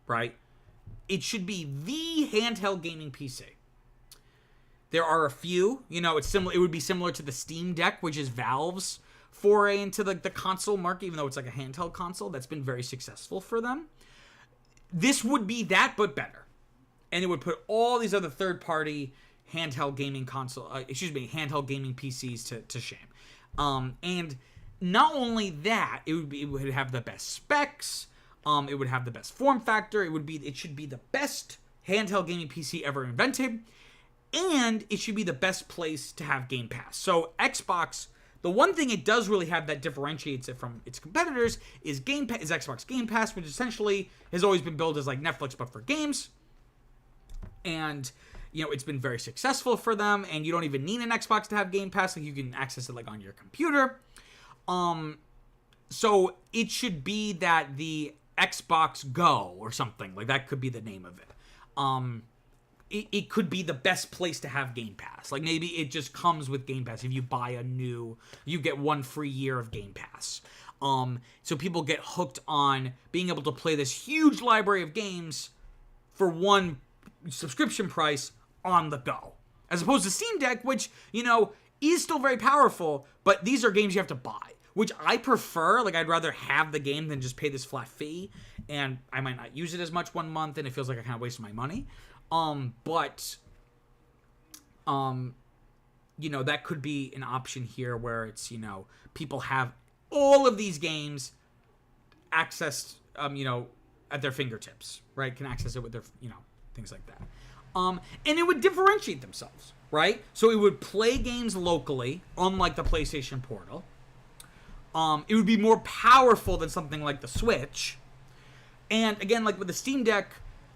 right? It should be the handheld gaming PC. There are a few, it's similar. It would be similar to the Steam Deck, which is Valve's foray into the console market, even though it's like a handheld console that's been very successful for them. This would be that, but better, and it would put all these other third-party handheld gaming handheld gaming PCs to shame. And not only that, it would have the best specs. It would have the best form factor. It should be the best handheld gaming PC ever invented. And it should be the best place to have Game Pass. So Xbox, the one thing it does really have that differentiates it from its competitors is Xbox Game Pass, which essentially has always been billed as like Netflix but for games. And it's been very successful for them, and you don't even need an Xbox to have Game Pass. Like you can access it like on your computer. So it should be that the Xbox Go or something like that could be the name of it. It could be the best place to have Game Pass. Like maybe it just comes with Game Pass. If you buy you get 1 free year of Game Pass. So people get hooked on being able to play this huge library of games for one subscription price on the go. As opposed to Steam Deck, which, is still very powerful, but these are games you have to buy, which I prefer. Like I'd rather have the game than just pay this flat fee, and I might not use it as much one month, and it feels like I kind of wasted my money. That could be an option here where it's, people have all of these games accessed, at their fingertips, right? Can access it with their, things like that. And it would differentiate themselves, right? So it would play games locally, unlike the PlayStation Portal. It would be more powerful than something like the Switch. And again, like with the Steam Deck,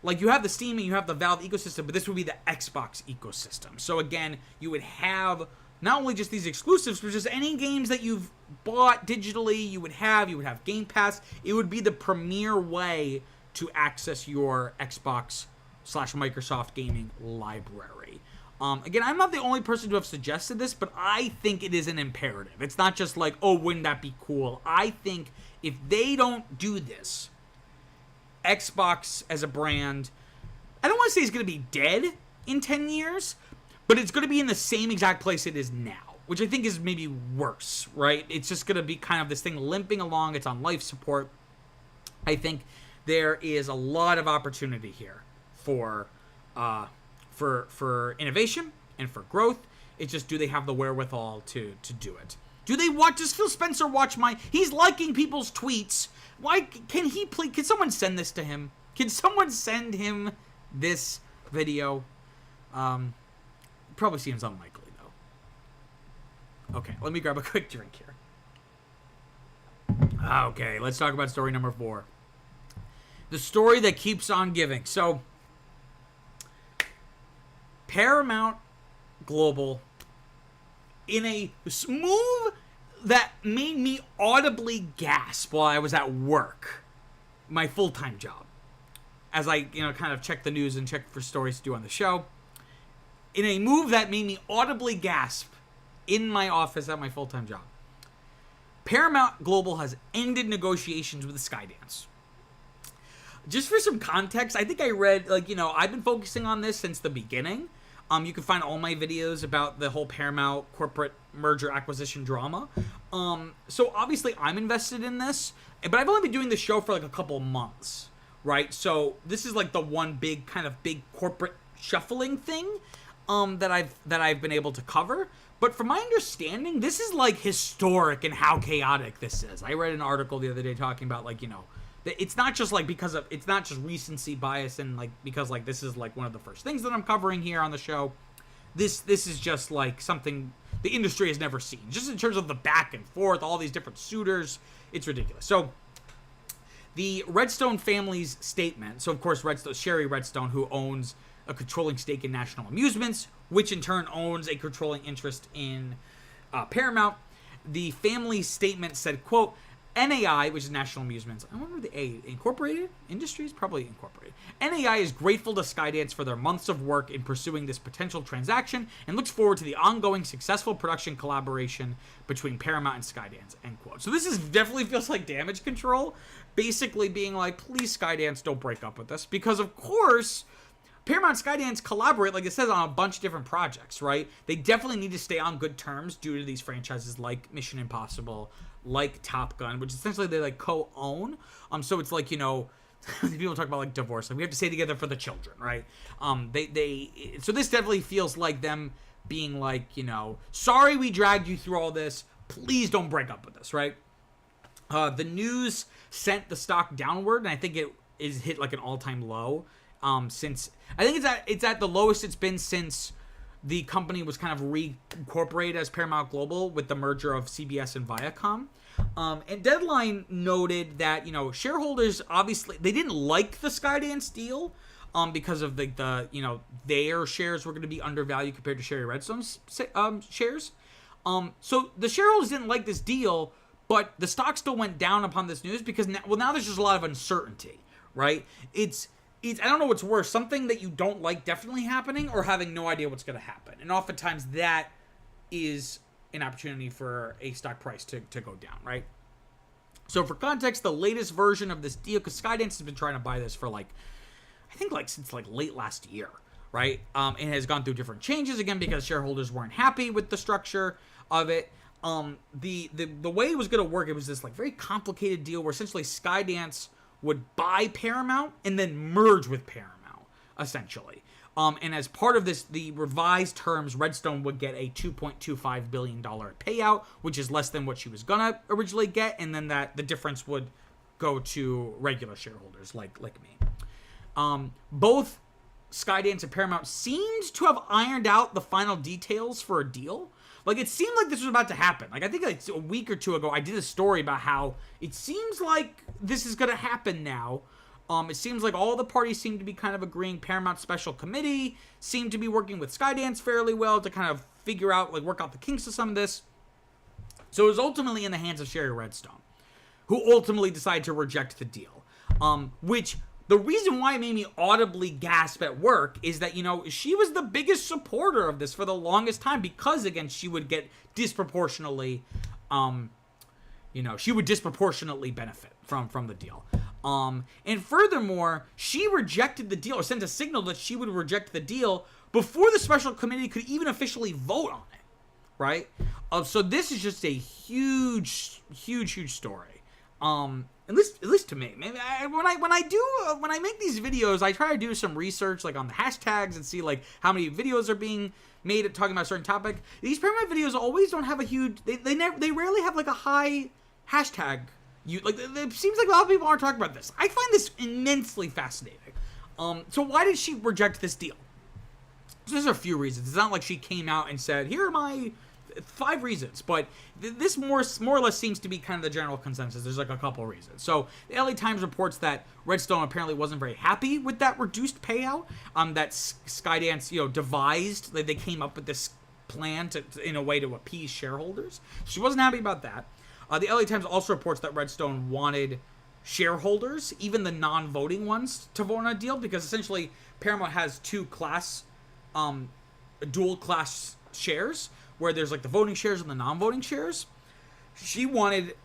like you have the Steam and you have the Valve ecosystem, but this would be the Xbox ecosystem. So again, you would have not only just these exclusives, but just any games that you've bought digitally, you would have Game Pass. It would be the premier way to access your Xbox/Microsoft gaming library. Again, I'm not the only person to have suggested this, but I think it is an imperative. It's not just like, oh, wouldn't that be cool? I think if they don't do this, Xbox as a brand, I don't want to say it's going to be dead in 10 years, but it's going to be in the same exact place it is now, which I think is maybe worse, right? It's just going to be kind of this thing limping along. It's on life support. I think there is a lot of opportunity here for innovation and for growth. It's just, do they have the wherewithal to do it? Does Phil Spencer watch he's liking people's tweets. Why can he please, can someone send this to him? Can someone send him this video? Probably seems unlikely though. Okay, let me grab a quick drink here. Okay, let's talk about story number 4. The story that keeps on giving. So, Paramount Global, in a move that made me audibly gasp while I was at work, my full-time job, as I kind of check the news and check for stories to do on the show, in a move that made me audibly gasp in my office at my full-time job, Paramount Global has ended negotiations with Skydance. Just for some context, I think I read, I've been focusing on this since the beginning. You can find all my videos about the whole Paramount corporate merger acquisition drama. So obviously I'm invested in this, but I've only been doing the show for like a couple months, right? So this is like the one big corporate shuffling thing that I've been able to cover. But from my understanding, this is like historic in how chaotic this is. I read an article the other day talking about like, it's not just like it's not just recency bias and like because like this is like one of the first things that I'm covering here on the show. This is just like something the industry has never seen. Just in terms of the back and forth, all these different suitors, it's ridiculous. So the Redstone family's statement. So of course Sherry Redstone, who owns a controlling stake in National Amusements, which in turn owns a controlling interest in Paramount. The family's statement said, quote, NAI, which is National Amusements, I wonder the A, Incorporated Industries? Probably Incorporated. NAI is grateful to Skydance for their months of work in pursuing this potential transaction and looks forward to the ongoing successful production collaboration between Paramount and Skydance, end quote. So this definitely feels like damage control, basically being like, please Skydance, don't break up with us, because of course Paramount and Skydance collaborate, like it says, on a bunch of different projects, right? They definitely need to stay on good terms due to these franchises like Mission Impossible, like Top Gun, which essentially they like co-own. So it's like, people talk about like divorce, like we have to stay together for the children, right? So this definitely feels like them being like, sorry we dragged you through all this, please don't break up with us, right? The news sent the stock downward, and I think it is hit like an all-time low. Since I think it's at the lowest it's been since the company was kind of reincorporated as Paramount Global with the merger of CBS and Viacom. And Deadline noted that shareholders obviously they didn't like the Skydance deal because of the their shares were going to be undervalued compared to Sherry Redstone's shares. So the shareholders didn't like this deal, but the stock still went down upon this news because now there's just a lot of uncertainty, right? I don't know what's worse, something that you don't like definitely happening or having no idea what's going to happen. And oftentimes that is an opportunity for a stock price to go down, right? So for context, the latest version of this deal, because Skydance has been trying to buy this for since late last year, right? And has gone through different changes, again, because shareholders weren't happy with the structure of it. The way it was going to work, it was this very complicated deal where essentially Skydance would buy Paramount and then merge with Paramount, essentially. And as part of this, the revised terms, Redstone would get a $2.25 billion payout, which is less than what she was going to originally get, and then the difference would go to regular shareholders like me. Both Skydance and Paramount seemed to have ironed out the final details for a deal. It seemed like this was about to happen. I think a week or two ago, I did a story about how it seems like this is going to happen now. It seems like all the parties seem to be kind of agreeing. Paramount Special Committee seemed to be working with Skydance fairly well to kind of figure out, work out the kinks of some of this. So it was ultimately in the hands of Sherry Redstone, who ultimately decided to reject the deal. Which the reason why it made me audibly gasp at work is that, she was the biggest supporter of this for the longest time because, again, she would get disproportionately, benefit from the deal. And furthermore, she rejected the deal or sent a signal that she would reject the deal before the special committee could even officially vote on it, right? So this is just a huge story. At least to me. Maybe when I make these videos, I try to do some research on the hashtags and see how many videos are being made at talking about a certain topic. These Paramount videos always don't have a huge. They rarely have a high hashtag. It seems like a lot of people aren't talking about this. I find this immensely fascinating. So why did she reject this deal? So there's a few reasons. It's not like she came out and said, "Here are my 5 reasons," but this more or less seems to be kind of the general consensus. There's a couple reasons. So the LA Times reports that Redstone apparently wasn't very happy with that reduced payout that Skydance devised. They came up with this plan to in a way to appease shareholders. She wasn't happy about that. The LA Times also reports that Redstone wanted shareholders, even the non-voting ones, to vote on a deal because essentially Paramount has 2 dual class shares, where there's the voting shares and the non-voting shares. She wanted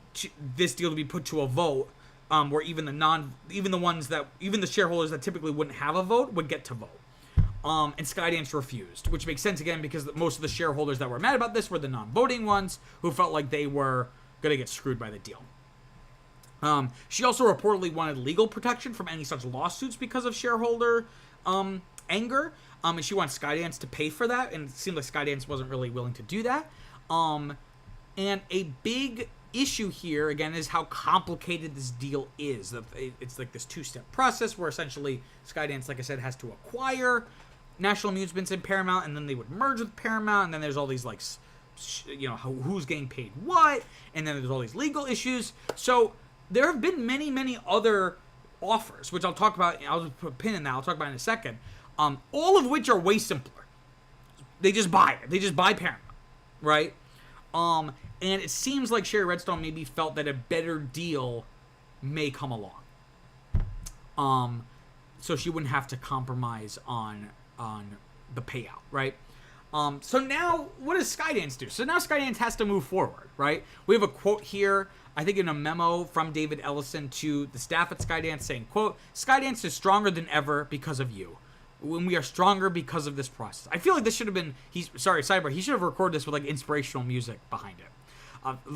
this deal to be put to a vote, where even the shareholders that typically wouldn't have a vote would get to vote. And Skydance refused, which makes sense again because most of the shareholders that were mad about this were the non-voting ones who felt like they were gonna get screwed by the deal. She also reportedly wanted legal protection from any such lawsuits because of shareholder anger. And she wants Skydance to pay for that, and it seemed like Skydance wasn't really willing to do that. And a big issue here, again, is how complicated this deal is. It's like this two-step process where essentially Skydance, like I said, has to acquire National Amusements and Paramount, and then they would merge with Paramount, and then there's all these, like, who's getting paid what, and then there's all these legal issues. So there have been many, many other offers, which I'll talk about. I'll just put a pin in that. I'll talk about in a second. All of which are way simpler. They just buy it. They just buy Paramount, right? And it seems like Sherry Redstone maybe felt that a better deal may come along. So she wouldn't have to compromise on the payout, right? So now, what does Skydance do? So now Skydance has to move forward, right? We have a quote here, I think in a memo from David Ellison to the staff at Skydance saying, quote, "Skydance is stronger than ever because of you. When we are stronger because of this process." I feel like this should have been, sidebar, he should have recorded this with like inspirational music behind it.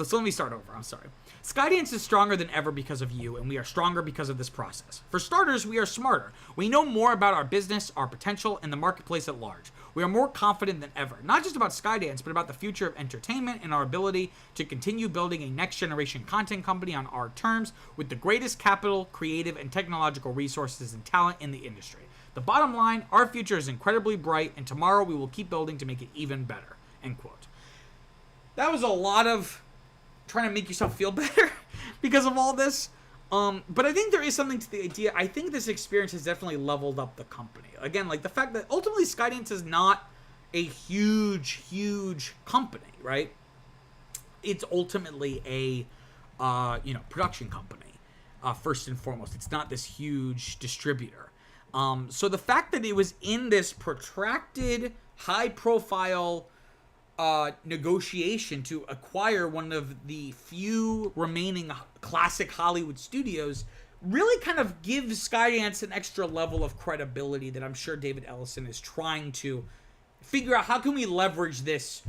So let me start over. I'm sorry. "Skydance is stronger than ever because of you, and we are stronger because of this process. For starters, we are smarter. We know more about our business, our potential, and the marketplace at large. We are more confident than ever, not just about Skydance, but about the future of entertainment and our ability to continue building a next-generation content company on our terms with the greatest capital, creative, and technological resources and talent in the industry. The bottom line, our future is incredibly bright, and tomorrow we will keep building to make it even better." End quote. That was a lot of trying to make yourself feel better because of all this. But I think there is something to the idea. I think this experience has definitely leveled up the company. Again, like the fact that ultimately Skydance is not a huge, huge company, right? It's ultimately a, production company, first and foremost. It's not this huge distributor. So the fact that it was in this protracted, high-profile negotiation to acquire one of the few remaining classic Hollywood studios really kind of gives Skydance an extra level of credibility that I'm sure David Ellison is trying to figure out how can we leverage this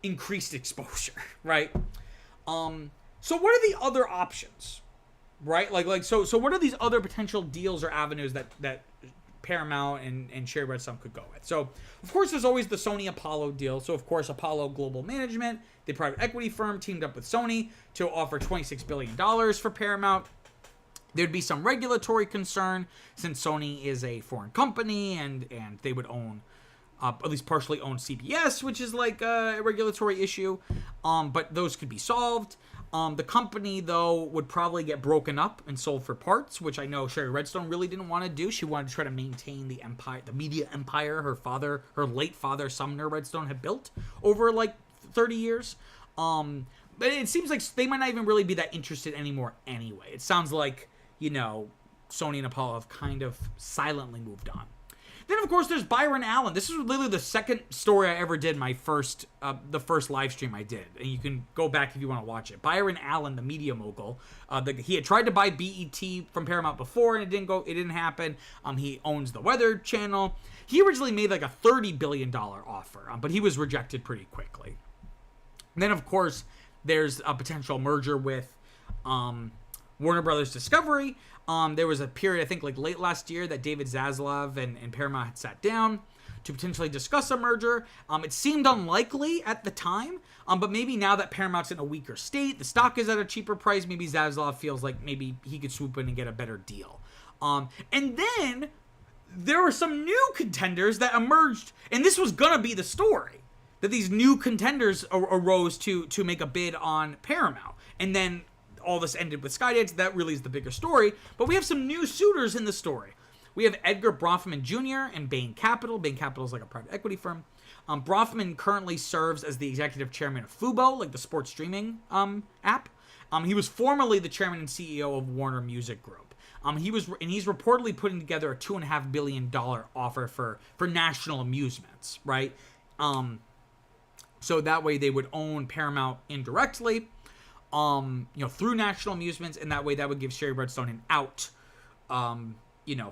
increased exposure, right? So what are the other options, right? So what are these other potential deals or avenues that Paramount and Sherry Redstone could go with? So, of course, there's always the Sony Apollo deal. So, of course, Apollo Global Management, the private equity firm, teamed up with Sony to offer $26 billion for Paramount. There'd be some regulatory concern since Sony is a foreign company and they would own, at least partially own CBS, which is like a regulatory issue. But those could be solved. The company, though, would probably get broken up and sold for parts, which I know Sherry Redstone really didn't want to do. She wanted to try to maintain the empire, the media empire her late father, Sumner Redstone, had built over like 30 years. But it seems like they might not even really be that interested anymore anyway. It sounds like, Sony and Apollo have kind of silently moved on. Then, of course, there's Byron Allen. This is literally the second story I ever did, the first live stream I did. And you can go back if you want to watch it. Byron Allen, the media mogul. He had tried to buy BET from Paramount before, and it didn't happen. He owns the Weather Channel. He originally made like a $30 billion offer, but he was rejected pretty quickly. And then, of course, there's a potential merger with Warner Brothers Discovery. There was a period, I think, like late last year that David Zaslav and Paramount had sat down to potentially discuss a merger. It seemed unlikely at the time, but maybe now that Paramount's in a weaker state, the stock is at a cheaper price, maybe Zaslav feels like maybe he could swoop in and get a better deal. And then there were some new contenders that emerged, and this was gonna be the story, that these new contenders arose to make a bid on Paramount. And then all this ended with Skydance. That really is the bigger story. But we have some new suitors in the story. We have Edgar Bronfman Jr. and Bain Capital. Bain Capital is like a private equity firm. Bronfman currently serves as the executive chairman of Fubo, like the sports streaming app. He was formerly the chairman and CEO of Warner Music Group. He's reportedly putting together a $2.5 billion offer for National Amusements, right? So that way they would own Paramount indirectly. Through National Amusements, and that way that would give Sherry Redstone an out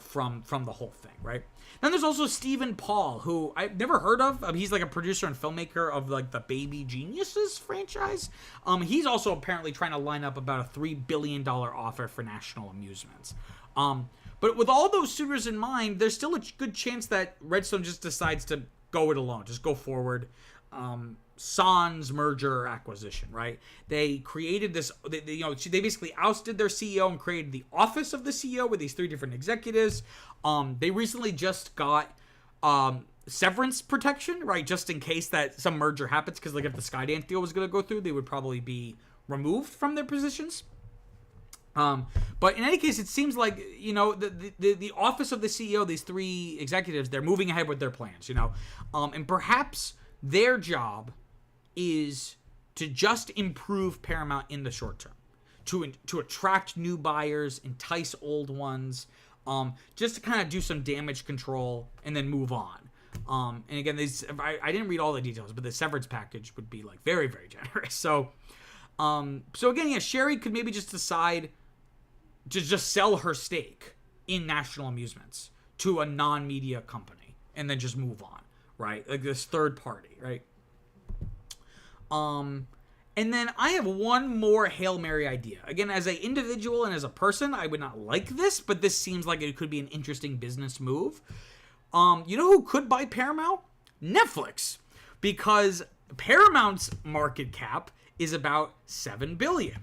from the whole thing, right? Then there's also Stephen Paul, who I've never heard of. He's like a producer and filmmaker of like the Baby Geniuses franchise. He's also apparently trying to line up about a $3 billion offer for National Amusements. But with all those suitors in mind, there's still a good chance that Redstone just decides to go it alone, just go forward. Sans merger or acquisition, right? They created this, they basically ousted their CEO and created the office of the CEO with these 3 different executives. They recently just got severance protection, right? Just in case that some merger happens, because like if the Skydance deal was going to go through, they would probably be removed from their positions. But in any case, it seems like, the office of the CEO, these 3 executives, they're moving ahead with their plans, and perhaps their job is to just improve Paramount in the short term, to attract new buyers, entice old ones, just to kind of do some damage control and then move on. And again, I didn't read all the details, but the severance package would be like very, very generous. So again, yeah, Sherry could maybe just decide to just sell her stake in National Amusements to a non-media company and then just move on, right? Like this third party, right? And then I have one more Hail Mary idea. Again, as an individual and as a person, I would not like this, but this seems like it could be an interesting business move. You know who could buy Paramount? Netflix. Because Paramount's market cap is about $7 billion.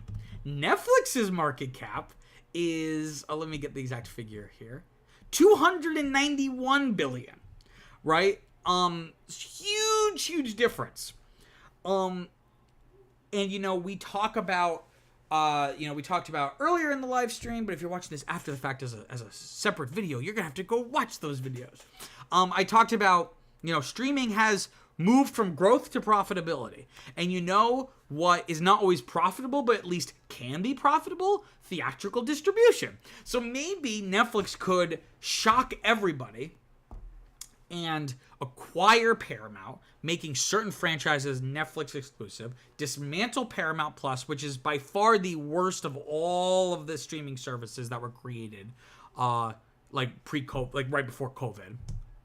Netflix's market cap is, let me get the exact figure here, $291 billion, right? Huge difference. And we talked about earlier in the live stream, but if you're watching this after the fact as a separate video, you're gonna have to go watch those videos. I talked about, streaming has moved from growth to profitability, and what is not always profitable, but at least can be profitable? Theatrical distribution. So maybe Netflix could shock everybody and acquire Paramount, making certain franchises Netflix exclusive, dismantle Paramount Plus, which is by far the worst of all of the streaming services that were created, pre-COVID, like right before COVID.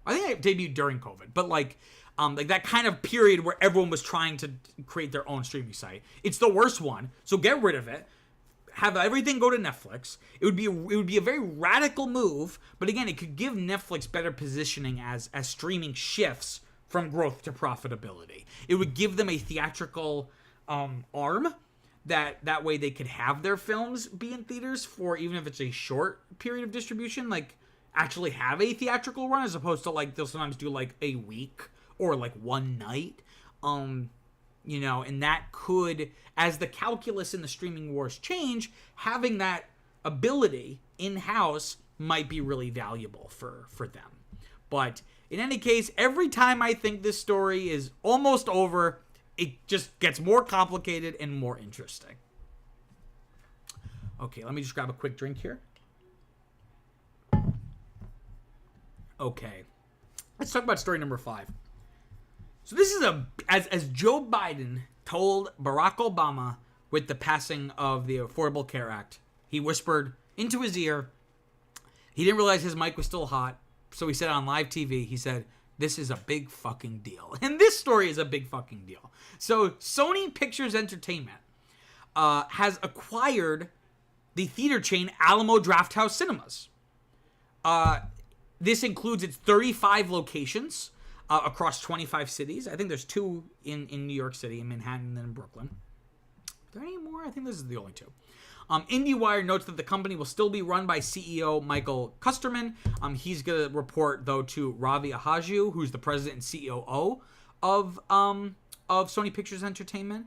I think it debuted during COVID, but like that kind of period where everyone was trying to create their own streaming site. It's the worst one, so get rid of it. Have everything go to Netflix. It would be a very radical move, but again, it could give Netflix better positioning as streaming shifts from growth to profitability. It would give them a theatrical arm that way they could have their films be in theaters for, even if it's a short period of distribution, like actually have a theatrical run, as opposed to like they'll sometimes do like a week or like one night. And that could, as the calculus in the streaming wars change, having that ability in-house might be really valuable for them. But in any case, every time I think this story is almost over, it just gets more complicated and more interesting. Okay, let me just grab a quick drink here. Okay, let's talk about story number 5. So this is as Joe Biden told Barack Obama with the passing of the Affordable Care Act, he whispered into his ear, he didn't realize his mic was still hot, so he said on live TV, he said, "This is a big fucking deal." And this story is a big fucking deal. So Sony Pictures Entertainment has acquired the theater chain Alamo Drafthouse Cinemas. This includes its 35 locations across 25 cities. I think there's 2 in New York City, in Manhattan, and in Brooklyn. Are there any more? I think this is the only 2. IndieWire notes that the company will still be run by CEO Michael Kusterman. He's going to report, though, to Ravi Ahaju, who's the president and COO of Sony Pictures Entertainment.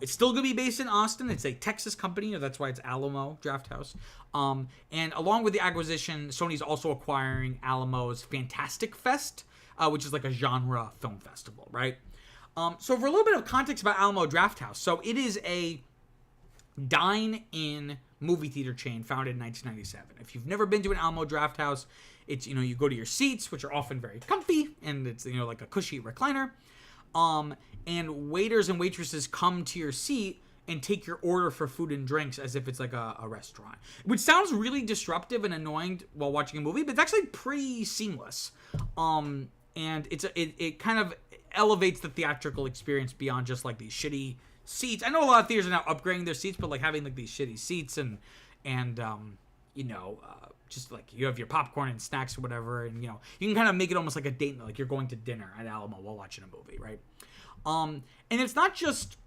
It's still going to be based in Austin. It's a Texas company, that's why it's Alamo Drafthouse. And along with the acquisition, Sony's also acquiring Alamo's Fantastic Fest, which is like a genre film festival, right? So for a little bit of context about Alamo Drafthouse, so it is a dine-in movie theater chain founded in 1997. If you've never been to an Alamo Drafthouse, it's, you go to your seats, which are often very comfy, and it's, like a cushy recliner. And waiters and waitresses come to your seat and take your order for food and drinks as if it's like a restaurant, which sounds really disruptive and annoying while watching a movie, but it's actually pretty seamless. And it kind of elevates the theatrical experience beyond just like these shitty seats. I know a lot of theaters are now upgrading their seats, but like having like these shitty seats and just like you have your popcorn and snacks or whatever, and you can kind of make it almost like a date night, like you're going to dinner at Alamo while watching a movie, right? And it's not just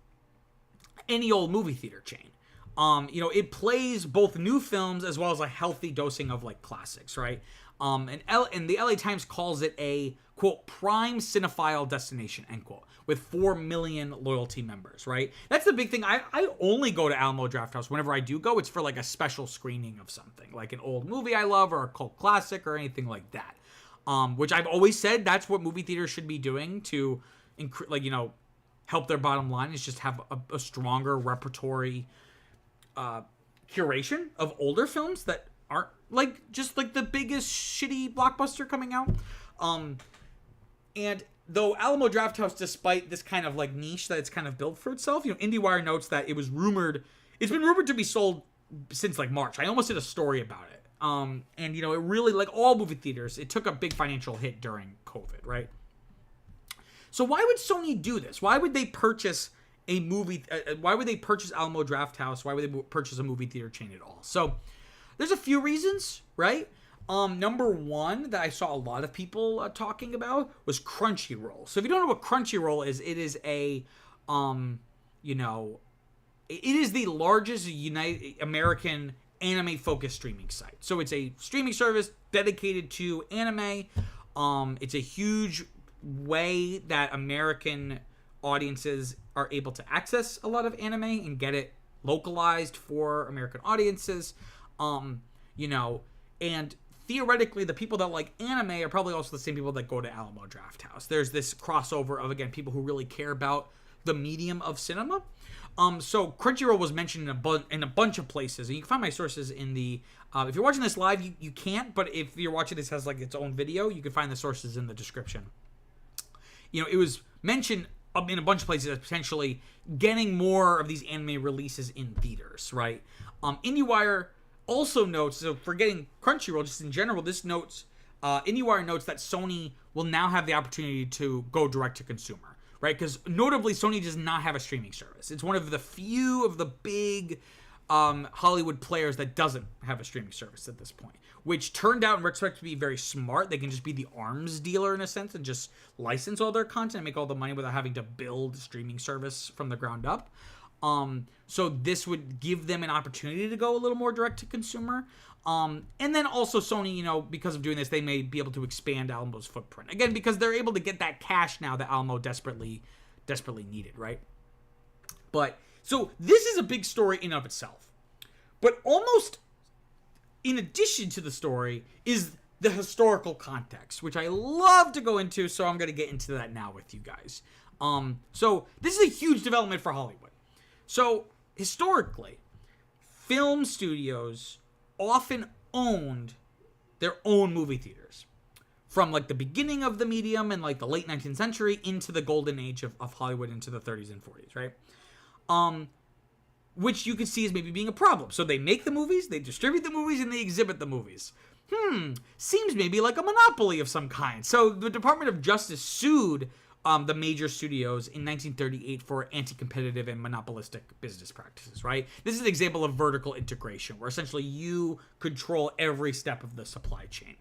any old movie theater chain. It plays both new films as well as a healthy dosing of like classics, right? And the LA Times calls it a, quote, prime cinephile destination, end quote, with 4 million loyalty members, right? That's the big thing. I only go to Alamo Drafthouse. Whenever I do go, it's for like a special screening of something, like an old movie I love or a cult classic or anything like that. Which I've always said that's what movie theaters should be doing to, help their bottom line, is just have a stronger repertory curation of older films that aren't just the biggest shitty blockbuster coming out. And though Alamo Drafthouse, despite this kind of like niche that it's kind of built for itself, IndieWire notes that it's been rumored to be sold since like March. I almost did a story about it. And it really, like all movie theaters, it took a big financial hit during COVID, right? So why would Sony do this? Why would they purchase a movie? Why would they purchase Alamo Drafthouse? Why would they purchase a movie theater chain at all? So there's a few reasons, right? Number one that I saw a lot of people talking about was Crunchyroll. So if you don't know what Crunchyroll is, it is it is the largest American anime-focused streaming site. So it's a streaming service dedicated to anime. It's a huge way that American audiences are able to access a lot of anime and get it localized for American audiences. And theoretically, the people that like anime are probably also the same people that go to Alamo Drafthouse. There's this crossover of, again, people who really care about the medium of cinema. So Crunchyroll was mentioned in a bunch of places, and you can find my sources in the. If you're watching this live, you can't, but if you're watching this as like its own video, you can find the sources in the description. It was mentioned in a bunch of places as potentially getting more of these anime releases in theaters, right? IndieWire also notes, so forgetting Crunchyroll, just in general, IndieWire notes that Sony will now have the opportunity to go direct to consumer, right? Because notably, Sony does not have a streaming service. It's one of the few of the big Hollywood players that doesn't have a streaming service at this point, which turned out in retrospect to be very smart. They can just be the arms dealer in a sense and just license all their content and make all the money without having to build a streaming service from the ground up. So this would give them an opportunity to go a little more direct to consumer. And then also Sony, because of doing this, they may be able to expand Alamo's footprint. Again, because they're able to get that cash now that Alamo desperately needed, right? But, so this is a big story in of itself. But almost in addition to the story is the historical context, which I love to go into, so I'm going to get into that now with you guys. So this is a huge development for Hollywood. So, historically, film studios often owned their own movie theaters. From, like, the beginning of the medium in, like, the late 19th century into the golden age of Hollywood into the 30s and 40s, right? Which you could see as maybe being a problem. So they make the movies, they distribute the movies, and they exhibit the movies. Seems maybe like a monopoly of some kind. So the Department of Justice sued the major studios in 1938 for anti-competitive and monopolistic business practices, right? This is an example of vertical integration, where essentially you control every step of the supply chain.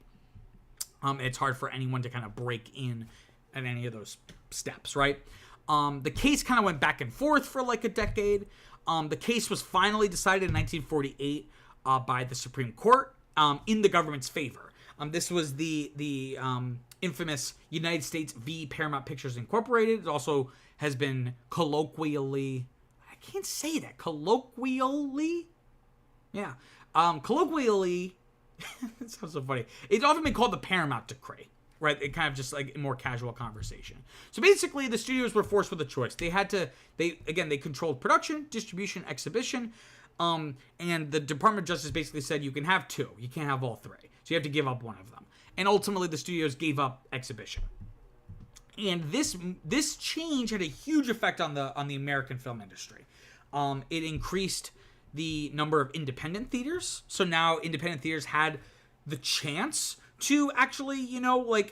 It's hard for anyone to kind of break in at any of those steps, right? The case kind of went back and forth for like a decade. The case was finally decided in 1948 by the Supreme Court in the government's favor. This was the infamous United States v. Paramount Pictures Incorporated. It also has been colloquially it sounds so funny. It's often been called the Paramount Decree, right? It kind of just like a more casual conversation. So basically, the studios were forced with a choice. They controlled production, distribution, exhibition, and the Department of Justice basically said you can have two. You can't have all three. So you have to give up one of them. And ultimately, the studios gave up exhibition. And this change had a huge effect on the American film industry. It increased the number of independent theaters. So now independent theaters had the chance to actually,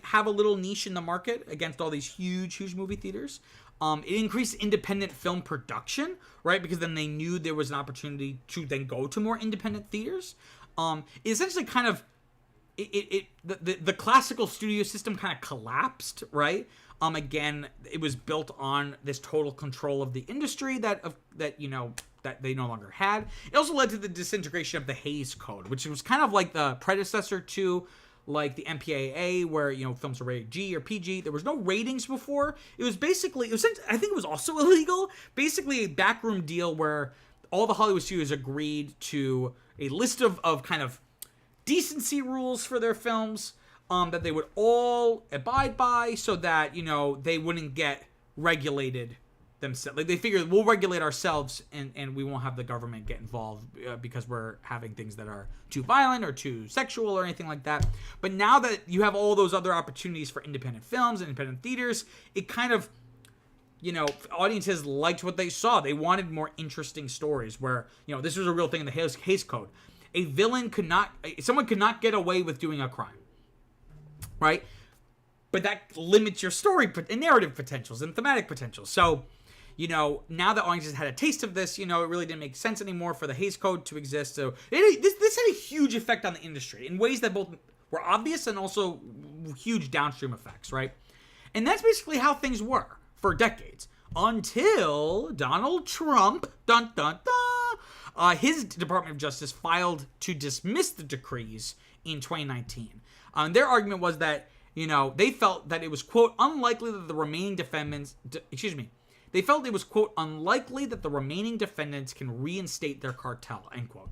have a little niche in the market against all these huge movie theaters. It increased independent film production, right? Because then they knew there was an opportunity to then go to more independent theaters. It essentially kind of, the classical studio system kind of collapsed, right? Again, it was built on this total control of the industry that they no longer had. It also led to the disintegration of the Hays Code, which was kind of like the predecessor to like the MPAA, where films are rated G or PG. There was no ratings before. I think it was also illegal. Basically, a backroom deal where all the Hollywood studios agreed to a list of kind of decency rules for their films that they would all abide by, so that they wouldn't get regulated themselves. Like, they figured, we'll regulate ourselves and we won't have the government get involved because we're having things that are too violent or too sexual or anything like that. But now that you have all those other opportunities for independent films, independent theaters, it kind of, audiences liked what they saw. They wanted more interesting stories where, this was a real thing in the Hays Code. Someone could not get away with doing a crime, right? But that limits your story and narrative potentials and thematic potentials. So, now that audiences had a taste of this, it really didn't make sense anymore for the Hays Code to exist. So this had a huge effect on the industry in ways that both were obvious and also huge downstream effects, right? And that's basically how things were for decades until Donald Trump, his Department of Justice filed to dismiss the decrees in 2019. Their argument was that, they felt that it was, quote, unlikely that the remaining defendants, they felt it was, quote, unlikely that the remaining defendants can reinstate their cartel, end quote.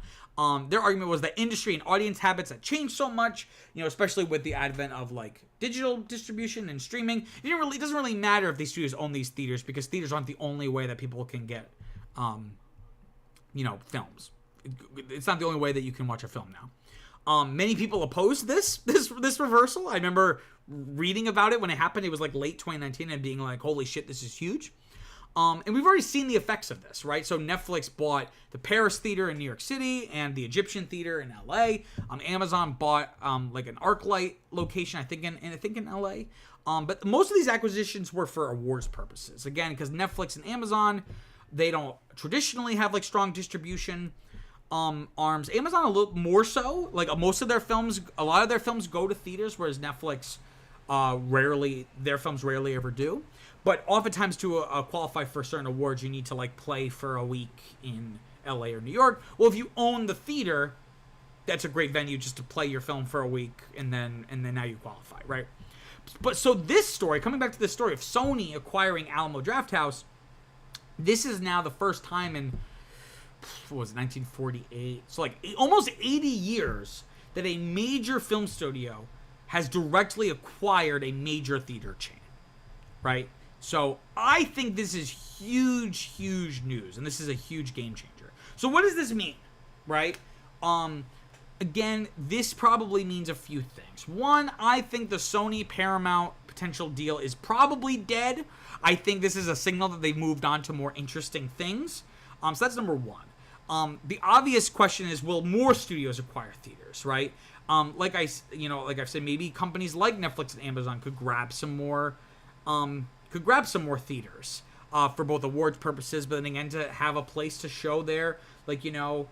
Their argument was that industry and audience habits had changed so much, especially with the advent of like digital distribution and streaming. It doesn't really matter if these studios own these theaters, because theaters aren't the only way that people can get, films. It's not the only way that you can watch a film now. Many people opposed this reversal. I remember reading about it when it happened. It was like late 2019 and being like, holy shit, this is huge. And we've already seen the effects of this, right? So Netflix bought the Paris Theater in New York City and the Egyptian Theater in LA. Amazon bought like an ArcLight location, I think in LA. But most of these acquisitions were for awards purposes. Again, because Netflix and Amazon, they don't traditionally have like strong distribution arms. Amazon a little more so. Like a lot of their films go to theaters, whereas Netflix their films rarely ever do. But oftentimes to qualify for certain awards, you need to like play for a week in LA or New York. Well, if you own the theater, that's a great venue just to play your film for a week, and then now you qualify, right? But so this story, coming back to this story of Sony acquiring Alamo Drafthouse, this is now the first time in, what was it, 1948? So like almost 80 years that a major film studio has directly acquired a major theater chain, right? So I think this is huge news, and this is a huge game changer. So what does this mean, right? Again, this probably means a few things. One, I think the Sony Paramount potential deal is probably dead. I think this is a signal that they've moved on to more interesting things. So that's number one. The obvious question is, will more studios acquire theaters, right? Like I've said, maybe companies like Netflix and Amazon could grab some more theaters for both awards purposes, but then again to have a place to show their, because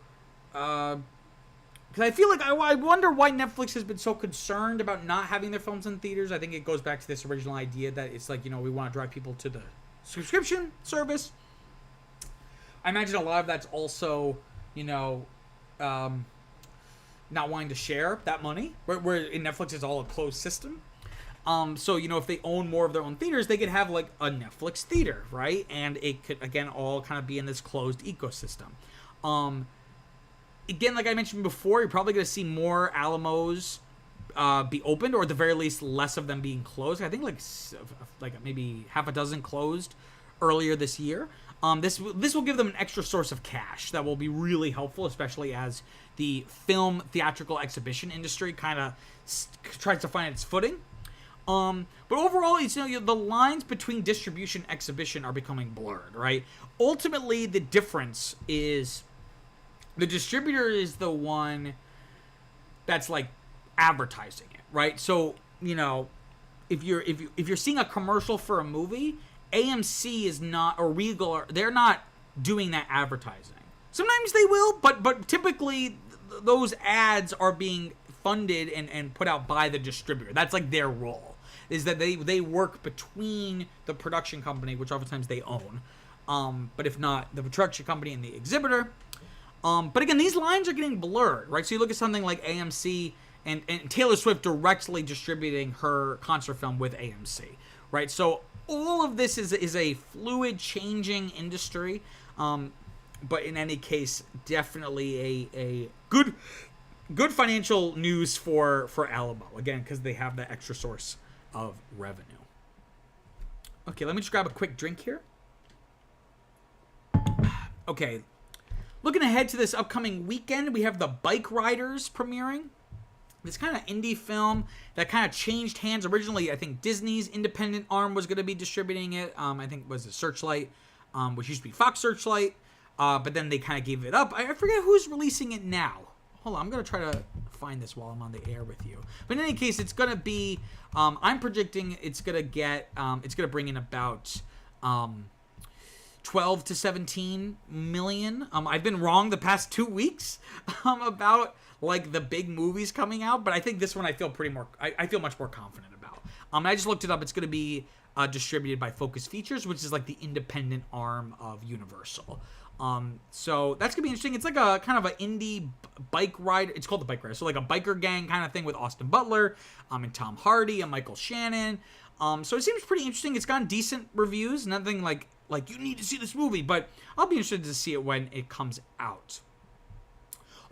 I feel like I wonder why Netflix has been so concerned about not having their films in theaters. I think it goes back to this original idea that it's like, we want to drive people to the subscription service. I imagine a lot of that's also, not wanting to share that money, where in Netflix it's all a closed system. So, if they own more of their own theaters, they could have like a Netflix theater, right? And it could, again, all kind of be in this closed ecosystem. Again, like I mentioned before, you're probably going to see more Alamos be opened, or at the very least, less of them being closed. I think like maybe half a dozen closed earlier this year. This will give them an extra source of cash that will be really helpful, especially as the film theatrical exhibition industry kind of tries to find its footing. But overall, it's, the lines between distribution and exhibition are becoming blurred, right? Ultimately, the difference is the distributor is the one that's like advertising it, right? So, if you're seeing a commercial for a movie, AMC is not, or Regal, they're not doing that advertising. Sometimes they will, but typically those ads are being funded and put out by the distributor. That's like their role, is that they work between the production company, which oftentimes they own, but if not, the production company and the exhibitor. But again, these lines are getting blurred, right? So you look at something like AMC and Taylor Swift directly distributing her concert film with AMC, right? So all of this is a fluid, changing industry. But in any case, definitely a good financial news for Alamo, again, because they have that extra source of revenue. Okay, let me just grab a quick drink here. Okay, looking ahead to this upcoming weekend, we have The Bike Riders premiering. This kind of indie film that kind of changed hands. Originally, I think Disney's independent arm was going to be distributing it. I think it was a Searchlight, which used to be Fox Searchlight. But then they kind of gave it up. I forget who's releasing it now. Hold on, I'm going to try to find this while I'm on the air with you. But in any case, it's going to be, I'm predicting it's going to bring in about 12 to 17 million. I've been wrong the past 2 weeks about like the big movies coming out, but I think this one I feel much more confident about. I just looked it up. It's going to be distributed by Focus Features, which is like the independent arm of Universal. So that's gonna be interesting. It's like a kind of an indie bike rider. It's called The Bike Rider. So like a biker gang kind of thing with Austin Butler, and Tom Hardy and Michael Shannon. So it seems pretty interesting. It's gotten decent reviews. Nothing like you need to see this movie, but I'll be interested to see it when it comes out.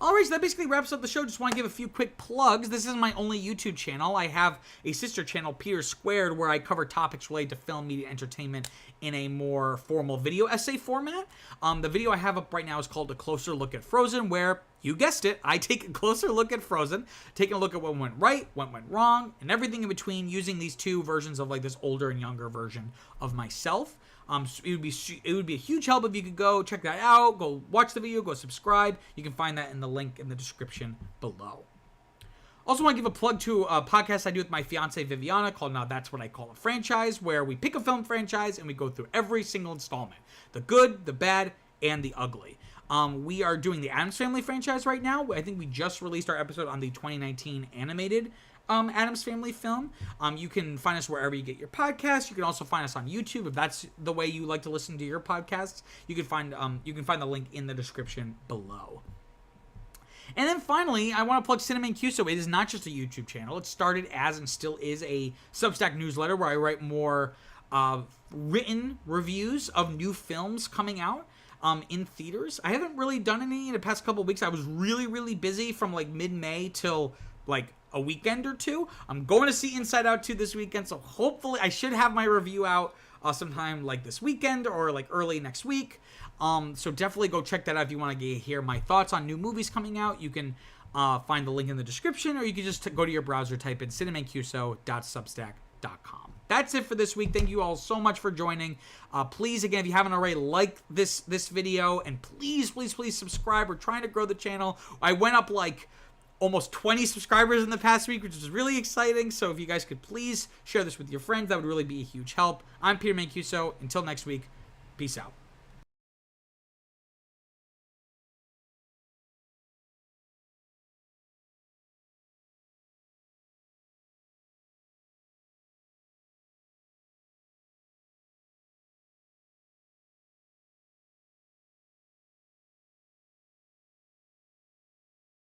Alright, so that basically wraps up the show. Just want to give a few quick plugs. This is my only YouTube channel. I have a sister channel, Peter Squared, where I cover topics related to film, media, entertainment in a more formal video essay format. The video I have up right now is called A Closer Look at Frozen, where, you guessed it, I take a closer look at Frozen, taking a look at what went right, what went wrong, and everything in between, using these two versions of like this older and younger version of myself. So it would be a huge help if you could go check that out, go watch the video, go subscribe. You can find that in the link in the description below. Also want to give a plug to a podcast I do with my fiance Viviana called Now That's What I Call a Franchise, where we pick a film franchise and we go through every single installment. The good, the bad, and the ugly. We are doing the Addams Family franchise right now. I think we just released our episode on the 2019 animated Addams Family film. You can find us wherever you get your podcasts. You can also find us on YouTube if that's the way you like to listen to your podcasts. You can find the link in the description below. And then finally, I want to plug Cinema and Cuso. It is not just a YouTube channel. It started as and still is a Substack newsletter where I write more written reviews of new films coming out in theaters. I haven't really done any in the past couple of weeks. I was really, really busy from like mid-May till like a weekend or two. I'm going to see Inside Out 2 this weekend, so hopefully I should have my review out sometime like this weekend or like early next week. So definitely go check that out if you want to hear my thoughts on new movies coming out. You can find the link in the description, or you can just go to your browser, type in cinemacuso.substack.com. That's it for this week. Thank you all so much for joining. Please, again, if you haven't already, like this video, and please subscribe. We're trying to grow the channel. I went up like almost 20 subscribers in the past week, which is really exciting. So if you guys could please share this with your friends, that would really be a huge help. I'm Peter Mancuso. Until next week, peace out.